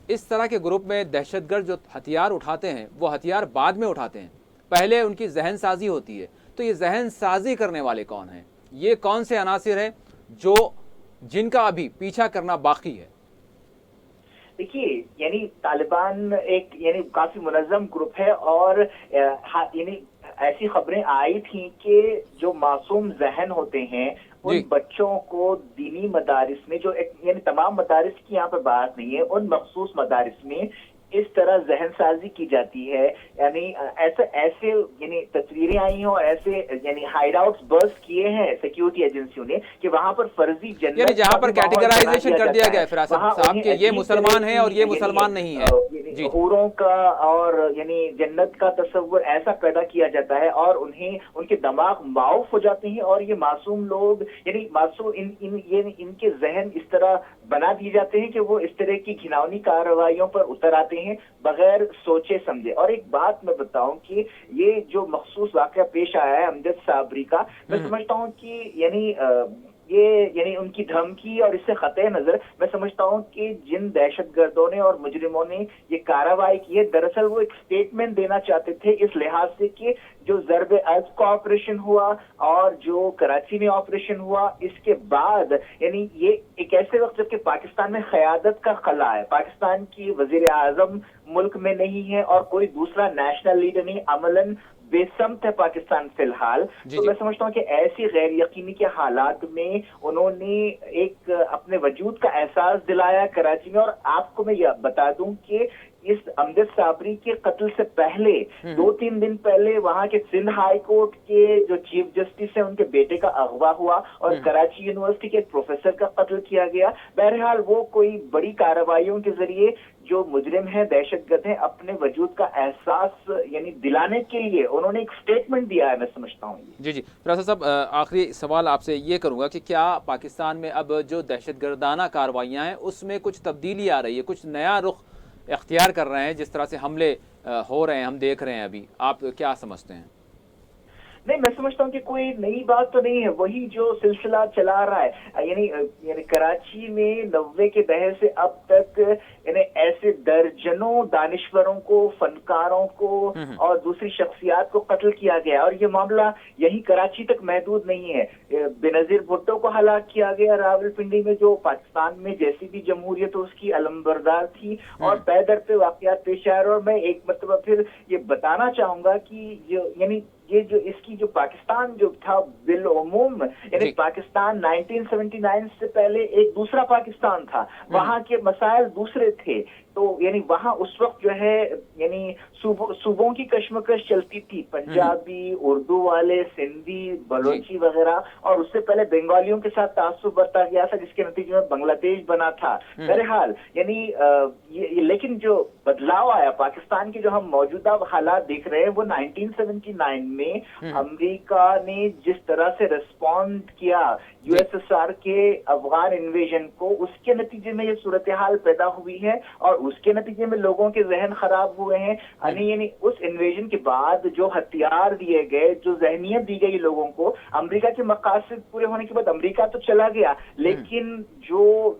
इस तरह के ग्रुप में दहशतगर्द जो हथियार उठाते हैं वो हथियार बाद में उठाते हैं, पहले उनकी जहन साजी होती है, तो ये जहन साजी करने वाले कौन हैं, ये कौन से अनासिर हैं जो जिनका अभी पीछा करना बाकी है? देखिए, यानी तालिबान एक यानी काफी मुनज़्ज़म ग्रुप है और यानी ऐसी खबरें आई थी कि जो मासूम जहन होते हैं उन बच्चों को दीनी मदारिस में, जो एक यानी तमाम मदारिस की यहाँ पर बात नहीं है, उन मखसूस मदारिस में इस तरह जहन साजी की जाती है। यानी ऐसे यानी तस्वीरें आई हैं और ऐसे यानी हाइड आउट्स बर्स्ट किए हैं सिक्योरिटी एजेंसियों ने कि वहाँ पर फर्जी जन्नत, यानी जहाँ पर कैटेगराइजेशन कर दिया गया फिरासत साहब कि ये मुसलमान है और ये मुसलमान नहीं है, हूरों का और यानी जन्नत का तस्वुर ऐसा पैदा किया जाता है और उन्हें उनके दिमाग माऊफ हो जाते हैं और ये मासूम लोग यानी मासूम इनके जहन इस तरह बना दिए जाते हैं कि वो इस तरह की घिनौनी कार्रवाइयों पर उतर आते हैं बगैर सोचे समझे। और एक बात मैं बताऊं कि ये जो मखसूस वाकया पेश आया है अमजद साबरी का, मैं समझता हूं कि यानी उनकी धमकी और इससे खतः नजर मैं समझता हूं कि जिन दहशतगर्दों ने और मुजरिमों ने ये कार्रवाई की है, दरअसल वो एक स्टेटमेंट देना चाहते थे इस लिहाज से कि जो ज़रब अज़ब का ऑपरेशन हुआ और जो कराची में ऑपरेशन हुआ, इसके बाद यानी ये एक ऐसे वक्त जबकि पाकिस्तान में क़यादत का खला है, पाकिस्तान की वज़ीर आज़म मुल्क में नहीं है और कोई दूसरा नेशनल लीडर नहीं, अमलन बेसमत है पाकिस्तान फिलहाल। तो मैं समझता हूँ कि ऐसी गैर यकीनी के हालात में उन्होंने एक अपने वजूद का एहसास दिलाया कराची में। और आपको मैं यह बता दूं कि इस अमजद साबरी के कत्ल से पहले 2-3 दिन पहले वहां के सिंध हाई कोर्ट के जो चीफ जस्टिस है उनके बेटे का अगवा हुआ और कराची यूनिवर्सिटी के एक प्रोफेसर का कत्ल किया गया। बहरहाल वो कोई बड़ी कार्रवाइयों के जरिए जो मुजरिम है, दहशतगर्द है, अपने वजूद का एहसास यानी दिलाने के लिए उन्होंने एक स्टेटमेंट दिया है, मैं समझता हूँ। जी जी प्रसाद साहब, आखिरी सवाल आपसे ये करूँगा कि क्या पाकिस्तान में अब जो दहशतगर्दाना कार्रवाइयाँ हैं उसमें कुछ तब्दीली आ रही है, कुछ नया रुख इख्तियार कर रहे हैं, जिस तरह से हमले हो रहे हैं हम देख रहे हैं अभी, आप क्या समझते हैं? नहीं, मैं समझता हूँ कि कोई नई बात तो नहीं है, वही जो सिलसिला चला रहा है। यानी कराची में 90 के दहर से अब तक यानी ऐसे दर्जनों दानिश्वरों को, फनकारों को और दूसरी शख्सियात को कत्ल किया गया। और ये मामला यही कराची तक महदूद नहीं है। बेनजीर भुट्टो को हलाक किया गया रावलपिंडी में, जो पाकिस्तान में जैसी भी जमहूरियत उसकी अलमबरदार थी, और पैदर पे वाकयात पेश आए। और मैं एक मरतबा फिर ये बताना चाहूंगा कि ये जो इसकी जो पाकिस्तान जो था बिल-उमूम, यानी पाकिस्तान 1979 से पहले एक दूसरा पाकिस्तान था, वहाँ के मसाइल दूसरे थे। तो यानी वहाँ उस वक्त जो है यानी सूबों की कश्मकश चलती थी, पंजाबी, उर्दू वाले, सिंधी, बलोची वगैरह, और उससे पहले बंगालियों के साथ तासुब बरता गया था, जिसके नतीजे में बांग्लादेश बना था। बहरहाल यानी लेकिन जो बदलाव आया पाकिस्तान के, जो हम मौजूदा हालात देख रहे हैं, वो 1979 में अमेरिका ने जिस तरह से रिस्पॉन्ड किया यूएसएसआर के अफगान इन्वेजन को, उसके नतीजे में ये सूरत हाल पैदा हुई है और उसके नतीजे में लोगों के जहन खराब हुए हैं। यानी उस इन्वेजन के बाद जो हथियार दिए गए, जो जहनियत दी गई लोगों को, अमेरिका के मकासद पूरे होने के बाद अमेरिका तो चला गया, लेकिन जो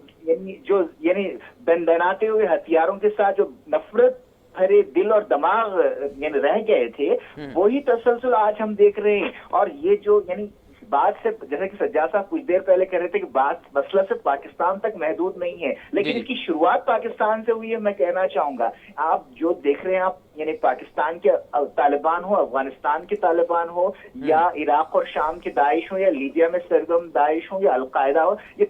दंदनाते हुए हथियारों के साथ जो नफरत भरे दिल और दिमाग यानी रह गए थे, वही तसलसल आज हम देख रहे हैं। और ये जो यानी बात से, जैसे कि सज्जाद साहब कुछ देर पहले कह रहे थे कि बात मसला सिर्फ पाकिस्तान तक महदूद नहीं है, लेकिन इसकी शुरुआत पाकिस्तान से हुई है। मैं कहना चाहूंगा, आप जो देख रहे हैं, आप यानी पाकिस्तान के तालिबान हो, अफगानिस्तान के तालिबान हो, या इराक और शाम के दाइश हो, या लीबिया में सरगर्म दाइश हो, या अलकायदा हो, ये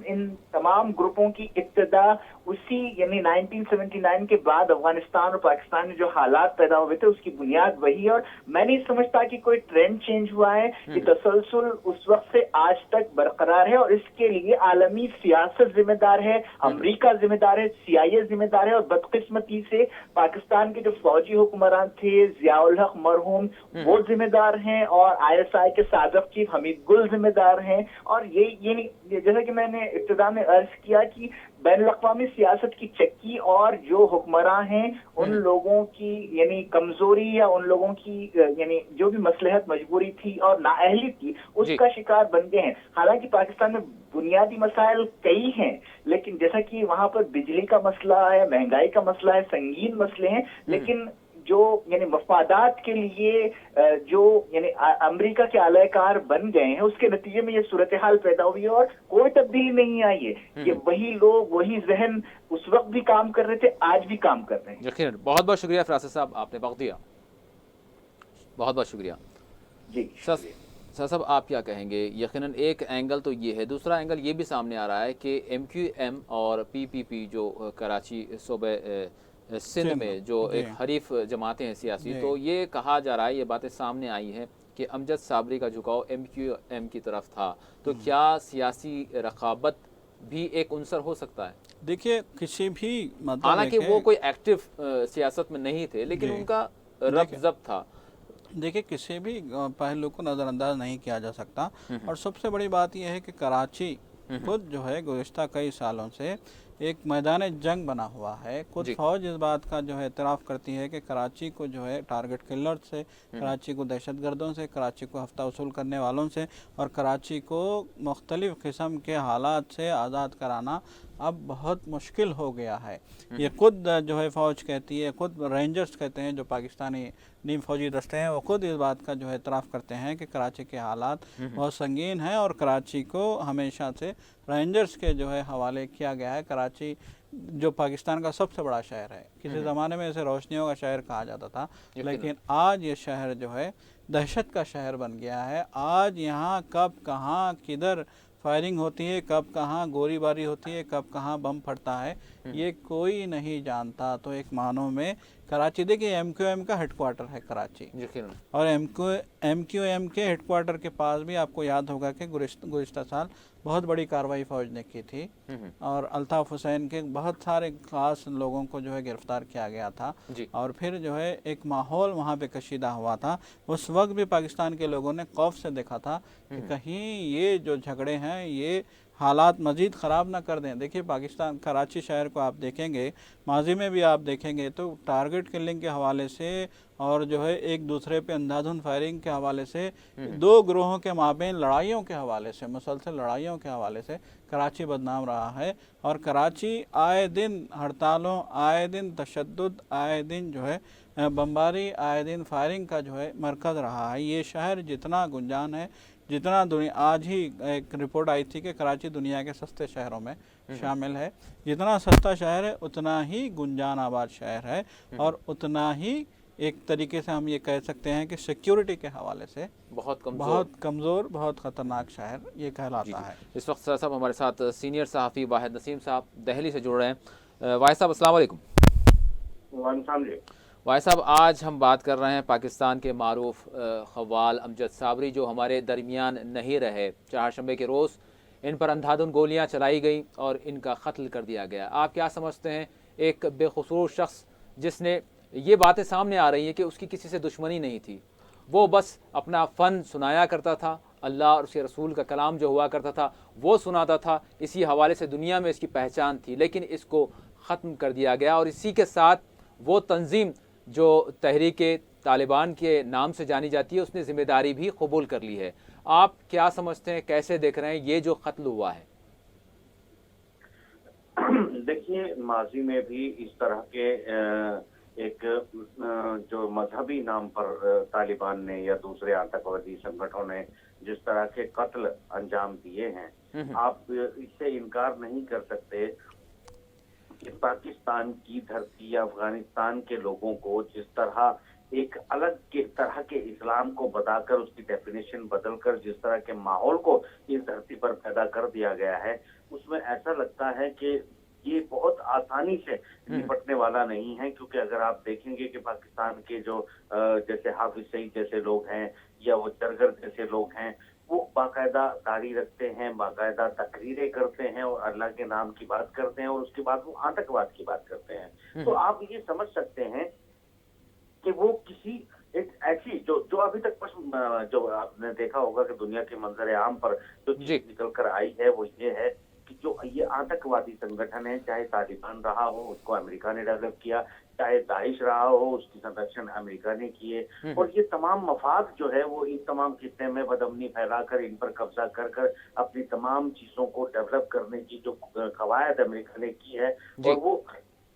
इन तमाम ग्रुपों की इब्तिदा उसी यानी 1979 के बाद अफगानिस्तान और पाकिस्तान में जो हालात पैदा हुए थे, उसकी बुनियाद वही है। और मैं नहीं समझता कि कोई ट्रेंड चेंज हुआ है। ये तसलसल उस वक्त से आज तक बरकरार है, और इसके लिए आलमी सियासत जिम्मेदार है, अमेरिका जिम्मेदार है, CIA जिम्मेदार है, और बदकिस्मती से पाकिस्तान के जो फौजी हुक्मरान थे, जियाउल हक मरहूम, वो जिम्मेदार हैं, और ISI के साबिक चीफ हमीद गुल जिम्मेदार हैं। और ये जैसा कि मैंने इब्तिदा में अर्ज किया कि बैनुल-अक़वामी सियासत की चक्की और जो हुक्मरान हैं, उन लोगों की यानी कमजोरी, या उन लोगों की यानी जो भी मसलहत मजबूरी थी और नाअहली थी, उसका शिकार बन गए हैं। हालांकि पाकिस्तान में बुनियादी मसाइल कई हैं, लेकिन जैसा कि वहां पर बिजली का मसला है, महंगाई का मसला है, संगीन मसले हैं, लेकिन जो यानी मफादात के लिए जो यानी अमेरिका के आलाकार बन गए हैं, उसके नतीजे में ये सूरत हाल पैदा हुई है, और कोई तब्दीली नहीं आई है। ये वही लोग, वही जहन उस वक्त भी काम कर रहे थे, आज भी काम कर रहे हैं। यकीनन। बहुत बहुत शुक्रिया फरासत साहब, आपने वक्त दिया, बहुत बहुत शुक्रिया। जी साहब, आप क्या कहेंगे? यकीनन एक एंगल तो ये है, दूसरा एंगल ये भी सामने आ रहा है कि MQM और PPP जो कराची सूबे सिंध में जो एक हरीफ जमातें हैं सियासी, तो ये कहा जा रहा है, ये बातें सामने आई हैं कि अमजद साबरी का झुकाव MQM की तरफ था। तो क्या सियासी रकाबत भी एक उनसर हो सकता है? देखिए, किसी भी मतलब, हालांकि वो कोई एक्टिव सियासत में नहीं थे, लेकिन उनका रब्त ज़ब्त था। देखिए, किसी भी पहलू को नज़रअंदाज नहीं किया जा सकता। और सबसे बड़ी बात यह है कि कराची खुद जो है गुज़िश्ता कई सालों से एक मैदान जंग बना हुआ है। खुद फौज इस बात का जो है इतराफ़ करती है कि कराची को जो है टारगेट किलर से, कराची को दहशतगर्दों से, कराची को हफ्ता वसूल करने वालों से, और कराची को मुख्तलिफ़ किस्म के हालात से आज़ाद कराना अब बहुत मुश्किल हो गया है। ये खुद जो है फ़ौज कहती है, खुद रेंजर्स कहते हैं, जो पाकिस्तानी नीम फौजी दस्ते हैं, वो खुद इस बात का जो है इतराफ़ करते हैं कि कराची के हालात बहुत संगीन हैं, और कराची को हमेशा से रेंजर्स के जो है हवाले किया गया है। कराची जो पाकिस्तान का सबसे बड़ा शहर है। किसी ज़माने में इसे रोशनियों का शहर कहा जाता था, लेकिन आज ये शहर जो है दहशत का शहर बन गया है। आज यहाँ कब कहाँ किधर फायरिंग होती है, कब कहाँ गोलीबारी होती है, कब कहाँ बम फटता है, ये कोई नहीं जानता। तो एक मानों में कराची, देखिए MQM का हेडक्वार्टर है कराची, और MQM के हेडक्वार्टर के पास भी आपको याद होगा कि गुज़िश्ता साल बहुत बड़ी कार्रवाई फ़ौज ने की थी और अल्ताफ़ हुसैन के बहुत सारे ख़ास लोगों को जो है गिरफ़्तार किया गया था, और फिर जो है एक माहौल वहाँ पे कशीदा हुआ था। उस वक्त भी पाकिस्तान के लोगों ने खौफ से देखा था कि कहीं ये जो झगड़े हैं ये हालात मज़ीद ख़राब ना कर दें। देखिए पाकिस्तान कराची शहर को आप देखेंगे, माजी में भी आप देखेंगे तो टारगेट किलिंग के हवाले से और जो है एक दूसरे पे अंधाधुंध फायरिंग के हवाले से, दो ग्रोहों के माबेन लड़ाइयों के हवाले से, मुसलसल लड़ाइयों के हवाले से कराची बदनाम रहा है। और कराची आए दिन हड़तालों, आए दिन तशद्दुद, आए दिन जो है बमबारी, आए दिन फायरिंग का जो है मरकज़ रहा है। ये शहर जितना गुंजान है, जितना दुनिया, आज ही एक रिपोर्ट आई थी कि कराची दुनिया के सस्ते शहरों में शामिल है। जितना सस्ता शहर है उतना ही गुंजान आबाद शहर है, और उतना ही एक तरीके से हम ये कह सकते हैं कि सिक्योरिटी के हवाले से बहुत कमज़ोर, बहुत ख़तरनाक शहर ये कहलाता है। इस वक्त सर साहब हमारे साथ सीनियर सहाफ़ी वाहिद नसीम साहब दिल्ली से जुड़ रहे हैं। वाहिद साहब अस्सलाम वालेकुम। वाहिद साहब, आज हम बात कर रहे हैं पाकिस्तान के मारूफ ख़व्वाल अमजद साबरी, जो हमारे दरमियान नहीं रहे। चारशंबे के रोज़ इन पर अंधाधुंध गोलियां चलाई गई और इनका कत्ल कर दिया गया। आप क्या समझते हैं, एक बेखुसूर शख्स जिसने, ये बातें सामने आ रही हैं कि उसकी किसी से दुश्मनी नहीं थी, वो बस अपना फ़न सुनाया करता था, अल्लाह और उसके रसूल का कलाम जो हुआ करता था वो सुनाता था, इसी हवाले से दुनिया में इसकी पहचान थी, लेकिन इसको ख़त्म कर दिया गया। और इसी के साथ वो तंजीम जो तहरीक तालिबान के नाम से जानी जाती है, उसने ज़िम्मेदारी भी कबूल कर ली है। आप क्या समझते हैं, कैसे देख रहे हैं ये जो कत्ल हुआ है? देखिए, माजी में भी इस तरह के एक जो मजहबी नाम पर तालिबान ने या दूसरे आतंकवादी संगठनों ने जिस तरह के कत्ल अंजाम दिए हैं, आप इससे इनकार नहीं कर सकते कि पाकिस्तान की धरती या अफगानिस्तान के लोगों को जिस तरह एक अलग के तरह के इस्लाम को बताकर उसकी डेफिनेशन बदलकर जिस तरह के माहौल को इस धरती पर पैदा कर दिया गया है, उसमें ऐसा लगता है कि ये बहुत आसानी से निपटने वाला नहीं है। क्योंकि अगर आप देखेंगे कि पाकिस्तान के जो जैसे हाफिज सईद जैसे लोग हैं या वो चरगर जैसे लोग हैं, वो बाकायदा दाढ़ी रखते हैं, बाकायदा तकरीरें करते हैं और अल्लाह के नाम की बात करते हैं, और उसके बाद वो आतंकवाद की बात करते हैं। तो आप ये समझ सकते हैं कि वो किसी एक ऐसी जो अभी तक जो आपने देखा होगा कि दुनिया के मंजर आम पर जो चीज निकल कर आई है वो ये है कि जो ये आतंकवादी संगठन है, चाहे तालिबान रहा हो उसको अमेरिका ने डेवलप किया, चाहे दाइश रहा हो उसकी संरक्षण अमेरिका ने किए, और ये तमाम मफाद जो है वो इन तमाम खित्ते में बदअमनी फैलाकर इन पर कब्जा कर अपनी तमाम चीजों को डेवलप करने की जो कवायद अमेरिका ने की है, और वो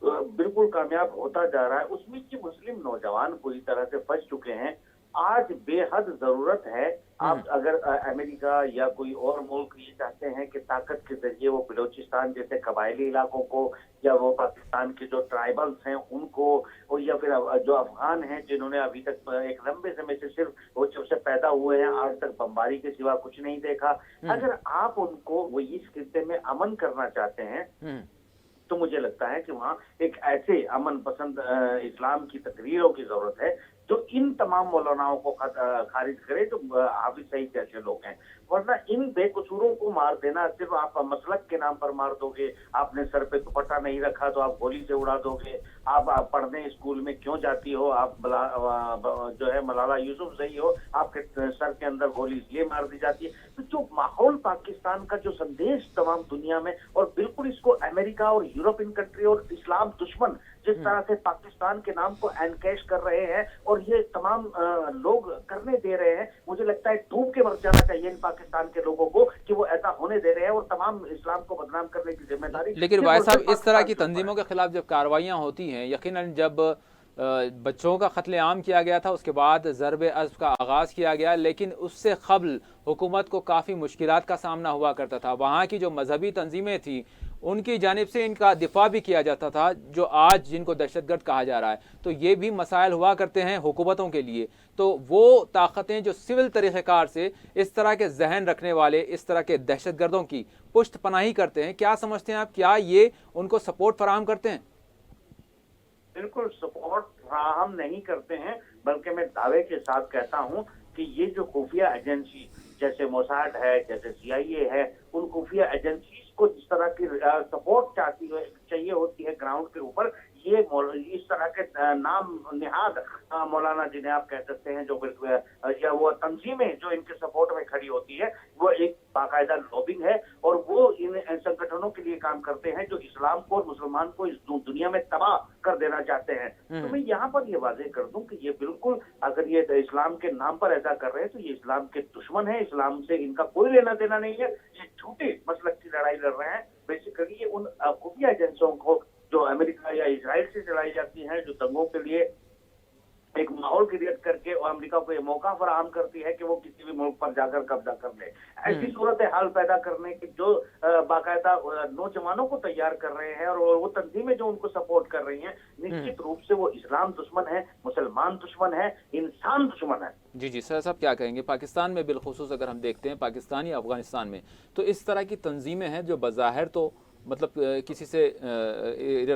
बिल्कुल कामयाब होता जा रहा है। उसमें की मुस्लिम नौजवान पूरी तरह से फंस चुके हैं। आज बेहद जरूरत है, आप अगर अमेरिका या कोई और मुल्क ये चाहते हैं कि ताकत के जरिए वो बलोचिस्तान जैसे कबायली इलाकों को या वो पाकिस्तान के जो ट्राइबल्स हैं उनको, और या फिर जो अफगान हैं जिन्होंने अभी तक एक लंबे समय से सिर्फ वो जब से पैदा हुए हैं आज तक बमबारी के सिवा कुछ नहीं देखा, अगर आप उनको वो इस खित्ते में अमन करना चाहते हैं तो मुझे लगता है कि वहाँ एक ऐसे अमन पसंद इस्लाम की तकरीरों की जरूरत है जो इन तमाम मौलानाओं को खारिज करे, तो हाफिज सईद जैसे लोग हैं। वरना इन बेकसूरों को मार देना, सिर्फ आप मसलक के नाम पर मार दोगे, आपने सर पे दुपट्टा नहीं रखा तो आप गोली से उड़ा दोगे, आप पढ़ने स्कूल में क्यों जाती हो, आप जो है मलाला यूसुफ सही हो, आपके सर के अंदर गोली इसलिए मार दी जाती है। तो जो माहौल पाकिस्तान का जो संदेश तमाम दुनिया में, और बिल्कुल इसको अमेरिका और यूरोपियन कंट्री और इस्लाम दुश्मन जिस तरह से पाकिस्तान के नाम को एनकैश कर रहे हैं और ये तमाम लोग करने दे रहे हैं, मुझे लगता है डूब के मर जाना चाहिए इन पाकिस्तान के लोगों को कि वो ऐसा होने दे रहे हैं, और तमाम इस्लाम को बदनाम करने की जिम्मेदारी। लेकिन भाई साहब, इस तरह की तंजीमों के खिलाफ जब कार्रवाइयाँ होती हैं, यकीनन जब बच्चों का कत्लेआम किया गया था उसके बाद ज़रबे अज़्ब का आगाज़ किया गया, लेकिन उससे क़ब्ल हुकूमत को काफ़ी मुश्किलात का सामना हुआ करता था। वहाँ की जो मजहबी तंजीमें थी ان کی جانب سے ان کا دفاع بھی کیا جاتا تھا جو آج جن کو دہشت گرد کہا جا رہا ہے. تو یہ بھی مسائل ہوا کرتے ہیں حکومتوں کے لیے. تو وہ طاقتیں جو سول طریقہ کار سے اس طرح کے ذہن رکھنے والے اس طرح کے دہشت گردوں کی پشت پناہی کرتے ہیں, کیا سمجھتے ہیں آپ, کیا یہ ان کو سپورٹ فراہم کرتے ہیں؟ بالکل سپورٹ فراہم نہیں کرتے ہیں, بلکہ میں دعوے کے ساتھ کہتا ہوں کہ یہ جو خفیہ ایجنسی جیسے موساد ہے, جیسے CIA ہے, ان خفیہ ایجنسیز کو جس طرح کی سپورٹ چاہیے ہوتی ہے گراؤنڈ کے اوپر, یہ اس طرح کے نام نہاد مولانا جنہیں آپ کہہ سکتے ہیں جو یا وہ تنظیمیں جو ان کے سپورٹ میں کھڑی ہوتی ہے, وہ ایک باقاعدہ لوبنگ ہے اور وہ ان سنگٹھنوں کے لیے کام کرتے ہیں جو اسلام کو اور مسلمان کو اس دنیا میں تباہ کر دینا چاہتے ہیں. تو میں یہاں پر یہ واضح کر دوں کہ یہ بالکل اگر یہ اسلام کے نام پر ایسا کر رہے ہیں تو یہ اسلام کے دشمن ہیں, اسلام سے ان کا کوئی لینا دینا نہیں ہے, یہ جھوٹے مسلک کی لڑائی لڑ رہے ہیں. بیسیکلی یہ ان خفیہ ایجنسیوں کو جو امریکہ یا اسرائیل سے چلائی جاتی ہیں, جو دنگوں کے لیے ایک ماحول کریٹ کر کے اور امریکہ کو یہ موقع فراہم کرتی ہے کہ وہ کسی بھی ملک پر جا کر قبضہ کر لے, ایسی صورتحال پیدا کرنے کی جو باقاعدہ نوجوانوں کو تیار کر رہے ہیں اور وہ تنظیمیں جو ان کو سپورٹ کر رہی ہیں, نشچت روپ سے وہ اسلام دشمن ہے, مسلمان دشمن ہے, انسان دشمن ہے. جی سر صاحب کیا کہیں گے؟ پاکستان میں بالخصوص اگر ہم دیکھتے ہیں, پاکستان یا افغانستان میں, تو اس طرح کی تنظیمیں ہیں جو بظاہر تو مطلب کسی سے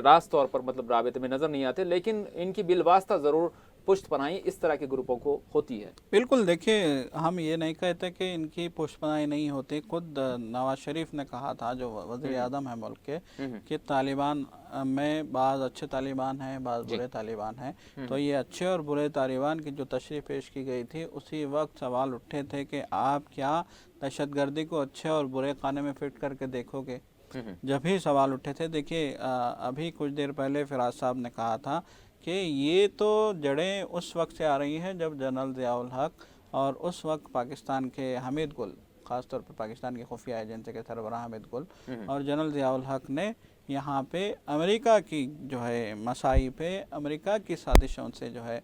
راست طور پر مطلب رابطے میں نظر نہیں آتے, لیکن ان کی بالواسطہ ضرور پشت پناہی اس طرح کے گروپوں کو ہوتی ہے. بالکل, دیکھیں ہم یہ نہیں کہتے کہ ان کی پشت پناہی نہیں ہوتی. خود نواز شریف نے کہا تھا جو وزیر اعظم ہے ملک کے کہ طالبان میں بعض اچھے طالبان ہیں, بعض برے طالبان ہیں. تو یہ اچھے اور برے طالبان کی جو تشریح پیش کی گئی تھی, اسی وقت سوال اٹھے تھے کہ آپ کیا دہشت گردی کو اچھے اور برے خانے میں فٹ کر کے دیکھو گے. جب ہی سوال اٹھے تھے, دیکھیے ابھی کچھ دیر پہلے فراز صاحب نے کہا تھا کہ یہ تو جڑیں اس وقت سے آ رہی ہیں جب جنرل ضیاء الحق اور اس وقت پاکستان کے حمید گل, خاص طور پر پاکستان کی خفیہ ایجنسی کے سربراہ حمید گل اور جنرل ضیاء الحق نے یہاں پہ امریکہ کی جو ہے مسائی پہ امریکہ کی سازشوں سے جو ہے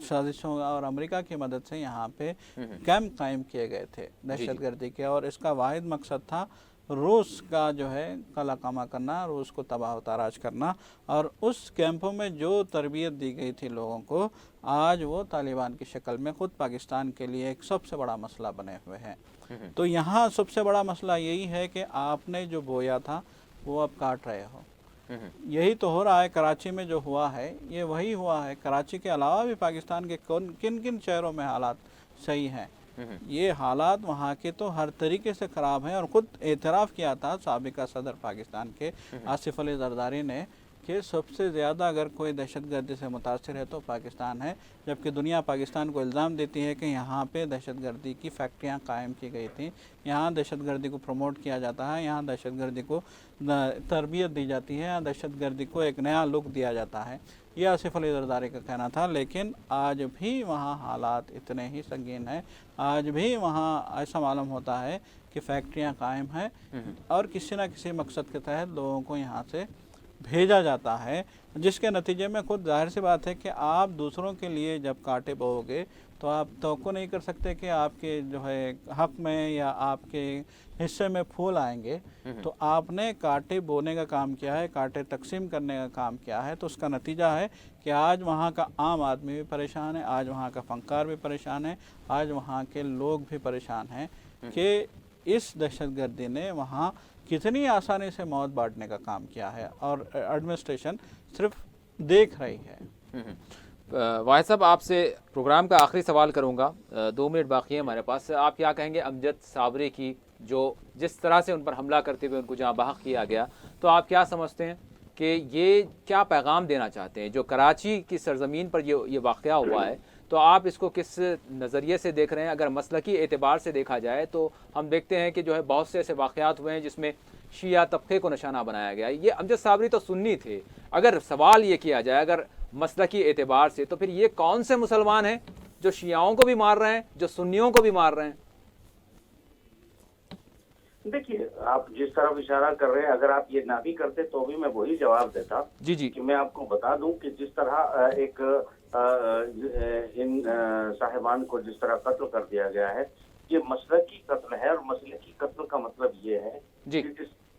سازشوں اور امریکہ کی مدد سے یہاں پہ کیمپ قائم کیے گئے تھے دہشت گردی کے, اور اس کا واحد مقصد تھا روس کا جو ہے قلع قمع کرنا, روس کو تباہ و تاراج کرنا. اور اس کیمپوں میں جو تربیت دی گئی تھی لوگوں کو, آج وہ طالبان کی شکل میں خود پاکستان کے لیے ایک سب سے بڑا مسئلہ بنے ہوئے ہیں. تو یہاں سب سے بڑا مسئلہ یہی ہے کہ آپ نے جو بویا تھا وہ اب کاٹ رہے ہو. یہی تو ہو رہا ہے کراچی میں جو ہوا ہے, یہ وہی ہوا ہے. کراچی کے علاوہ بھی پاکستان کے کن کن شہروں میں حالات صحیح ہیں. یہ حالات وہاں کے تو ہر طریقے سے خراب ہیں, اور خود اعتراف کیا تھا سابقہ صدر پاکستان کے آصف علی زرداری نے کہ سب سے زیادہ اگر کوئی دہشت گردی سے متاثر ہے تو پاکستان ہے, جبکہ دنیا پاکستان کو الزام دیتی ہے کہ یہاں پہ دہشت گردی کی فیکٹریاں قائم کی گئی تھیں, یہاں دہشت گردی کو پروموٹ کیا جاتا ہے, یہاں دہشت گردی کو تربیت دی جاتی ہے, یہاں دہشت گردی کو ایک نیا لک دیا جاتا ہے. یہ آصف علی زرداری کا کہنا تھا. لیکن آج بھی وہاں حالات اتنے ہی سنگین ہیں, آج بھی وہاں ایسا معلوم ہوتا ہے کہ فیکٹریاں قائم ہیں اور کسی نہ کسی مقصد کے تحت لوگوں کو یہاں سے بھیجا جاتا ہے, جس کے نتیجے میں خود ظاہر سی بات ہے کہ آپ دوسروں کے لیے جب کانٹے بوؤ گے تو آپ توقع نہیں کر سکتے کہ آپ کے جو ہے حق میں یا آپ کے حصے میں پھول آئیں گے. تو آپ نے کانٹے بونے کا کام کیا ہے, کانٹے تقسیم کرنے کا کام کیا ہے, تو اس کا نتیجہ ہے کہ آج وہاں کا عام آدمی بھی پریشان ہے, آج وہاں کا فنکار بھی پریشان ہے, آج وہاں کے لوگ بھی پریشان ہیں کہ اس دہشت گردی نے وہاں کتنی آسانی سے موت بانٹنے کا کام کیا ہے, اور ایڈمنسٹریشن صرف دیکھ رہی ہے. واحد صاحب آپ سے پروگرام کا آخری سوال کروں گا, 2 منٹ باقی ہیں ہمارے پاس. آپ کیا کہیں گے امجد صابری کی جو جس طرح سے ان پر حملہ کرتے ہوئے ان کو جہاں بحق کیا گیا, تو آپ کیا سمجھتے ہیں کہ یہ کیا پیغام دینا چاہتے ہیں؟ جو کراچی کی سرزمین پر یہ واقعہ ہوا ہے, تو آپ اس کو کس نظریے سے دیکھ رہے ہیں؟ اگر مسلکی اعتبار سے دیکھا جائے تو ہم دیکھتے ہیں کہ جو ہے بہت سے ایسے واقعات ہوئے ہیں جس میں شیعہ طبقے کو نشانہ بنایا گیا. یہ امجد صابری تو سنی تھے. اگر سوال یہ کیا جائے اگر مسلکی اعتبار سے, تو پھر یہ کون سے مسلمان ہیں جو شیعاؤں کو بھی مار رہے ہیں, جو سنیوں کو بھی مار رہے ہیں؟ دیکھیے آپ جس طرف اشارہ کر رہے ہیں, اگر آپ یہ نہ بھی کرتے تو بھی میں وہی جواب دیتا. جی کہ میں آپ کو بتا دوں کہ جس طرح ایک ان صاحبان کو جس طرح قتل کر دیا گیا ہے, یہ مسلکی قتل ہے, اور مسلکی قتل کا مطلب یہ ہے کہ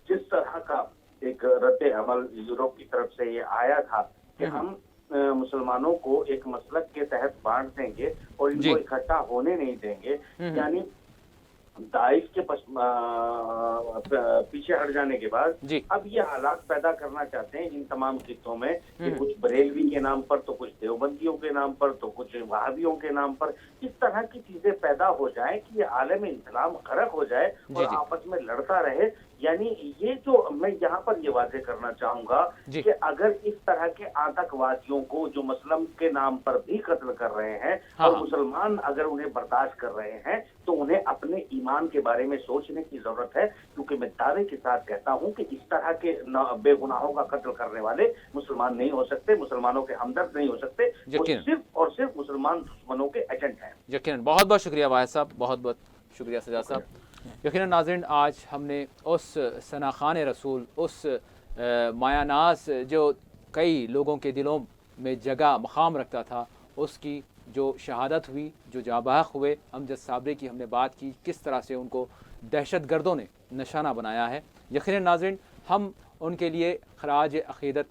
जिस तरह का एक रद्द अमल यूरोप की तरफ से ये आया था कि हम मुसलमानों को एक मसलक के तहत बांट देंगे और इनको इकट्ठा होने नहीं देंगे, यानी दाइश के पीछे हट जाने के बाद अब ये हालात पैदा करना चाहते हैं इन तमाम खित्तों में कि कुछ बरेलवी के नाम पर, तो कुछ देवबंदियों के नाम पर, तो कुछ वहाबियों के नाम पर इस तरह की चीजें पैदा हो जाएं कि ये आलम इस्लाम गरक हो जाए और आपस में लड़ता रहे। यानी ये जो मैं यहाँ पर ये वादे करना चाहूंगा कि अगर इस तरह के आतंकवादियों को जो मुस्लिम के नाम पर भी कत्ल कर रहे हैं और मुसलमान अगर उन्हें बर्दाश्त कर रहे हैं तो उन्हें अपने ईमान के बारे में सोचने की जरूरत है, क्योंकि मैं दावे के साथ कहता हूँ कि इस तरह के बेगुनाहों का कत्ल करने वाले मुसलमान नहीं हो सकते, मुसलमानों के हमदर्द नहीं हो सकते, वो सिर्फ और सिर्फ मुसलमान दुश्मनों के एजेंट हैं। यकीनन। बहुत बहुत शुक्रिया वाहिद साहब, बहुत बहुत शुक्रिया सजाद साहब। यकीनन नाज़रीन, आज हमने उस सनाखान रसूल, उस मायानास जो कई लोगों के दिलों में जगह मकाम रखता था, उसकी जो शहादत हुई, जो जाबाह हुए अमजद साबरी की हमने बात की, किस तरह से उनको दहशत गर्दों ने निशाना बनाया है। यकीनन नाज़रीन, हम उनके लिए खराज अक़ीदत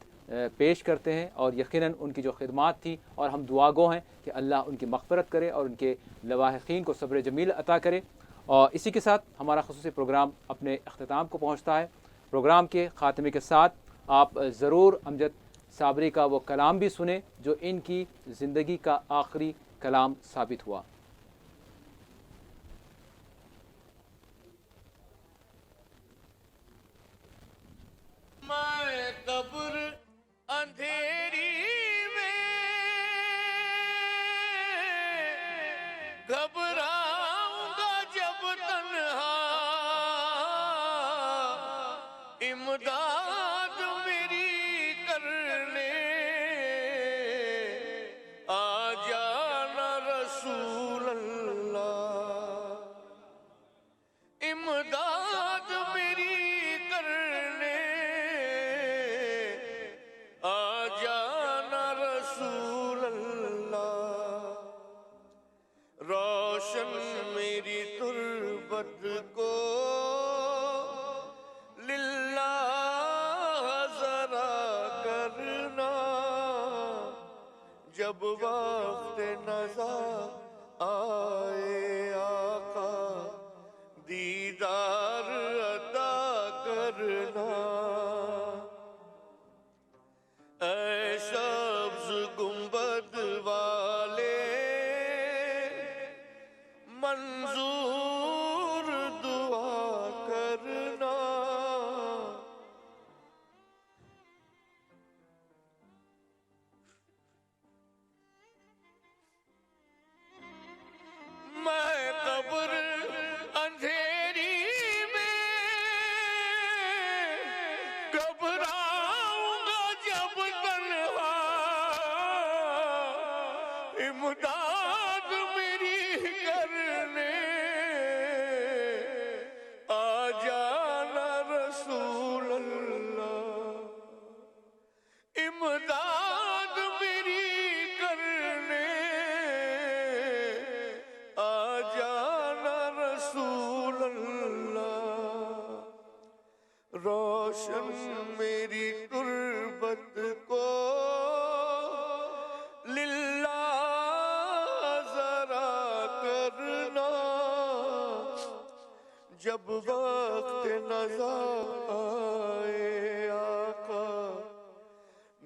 पेश करते हैं और यकीनन उनकी जो खिदमात थी और हम दुआगो हैं कि अल्लाह उनकी मग़फ़िरत करे और उनके लवाहिक़ीन को सब्र जमील अता करे। और इसी के साथ हमारा ख़ुसूसी प्रोग्राम अपने अख्ताम को पहुँचता है। प्रोग्राम के ख़ात्मे के साथ आप ज़रूर अमजद साबरी का वो कलाम भी सुने जो इनकी ज़िंदगी का आखिरी कलाम साबित हुआ। मैं कब्र अंधेरी में घबराऊंगा जब तन्हा, इमदाद मेरी करने आ जाना रसूल अल्लाह, इमदाद मेरी करने आ जाना रसूल अल्लाह, रोशन मेरी तुर्बत को जब वक्त नज़ा आए आका, दीदार अता करना, ऐ सब्ज़ गुंबद वाले मंजूर दुआ करना। मैं कब्र अंधेरी में घबराऊंगा जब तन्हा, इमदाद मेरी करने आ जाना रसूल अल्लाह, इमदाद मेरी करने आ जाना रसूल अल्लाह, रोशन मेरी तुर्बत को लिल्लाह ज़रा करना, जब वक्त नज़ा आए आका,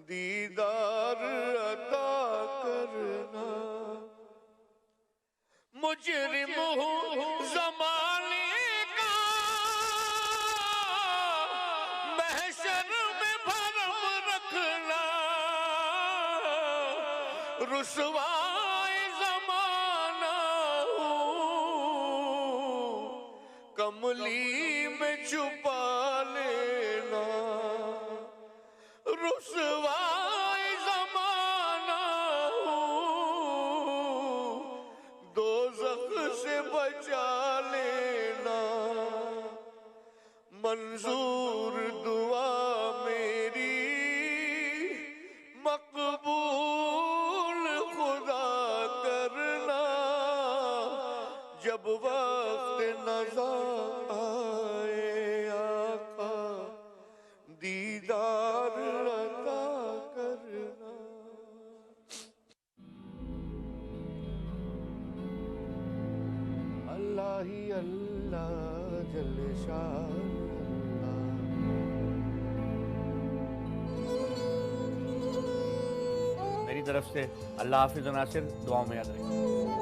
दीदार अता करना। मुजरिम हूँ ज़माने का, महशर में भरम रखना, रुसवाए ज़माना हूँ, कमली में छुपा लेना, रुसवाए ज़माना हूँ, दोज़ख से बचा लेना, मंजूर दुआ मेरी मकबूल खुदा करना, जब वक्त नज़ा आए आका, ہی اللہ جل شان میری طرف سے اللہ حافظ و ناصر، دعاؤں میں یاد رکھیں.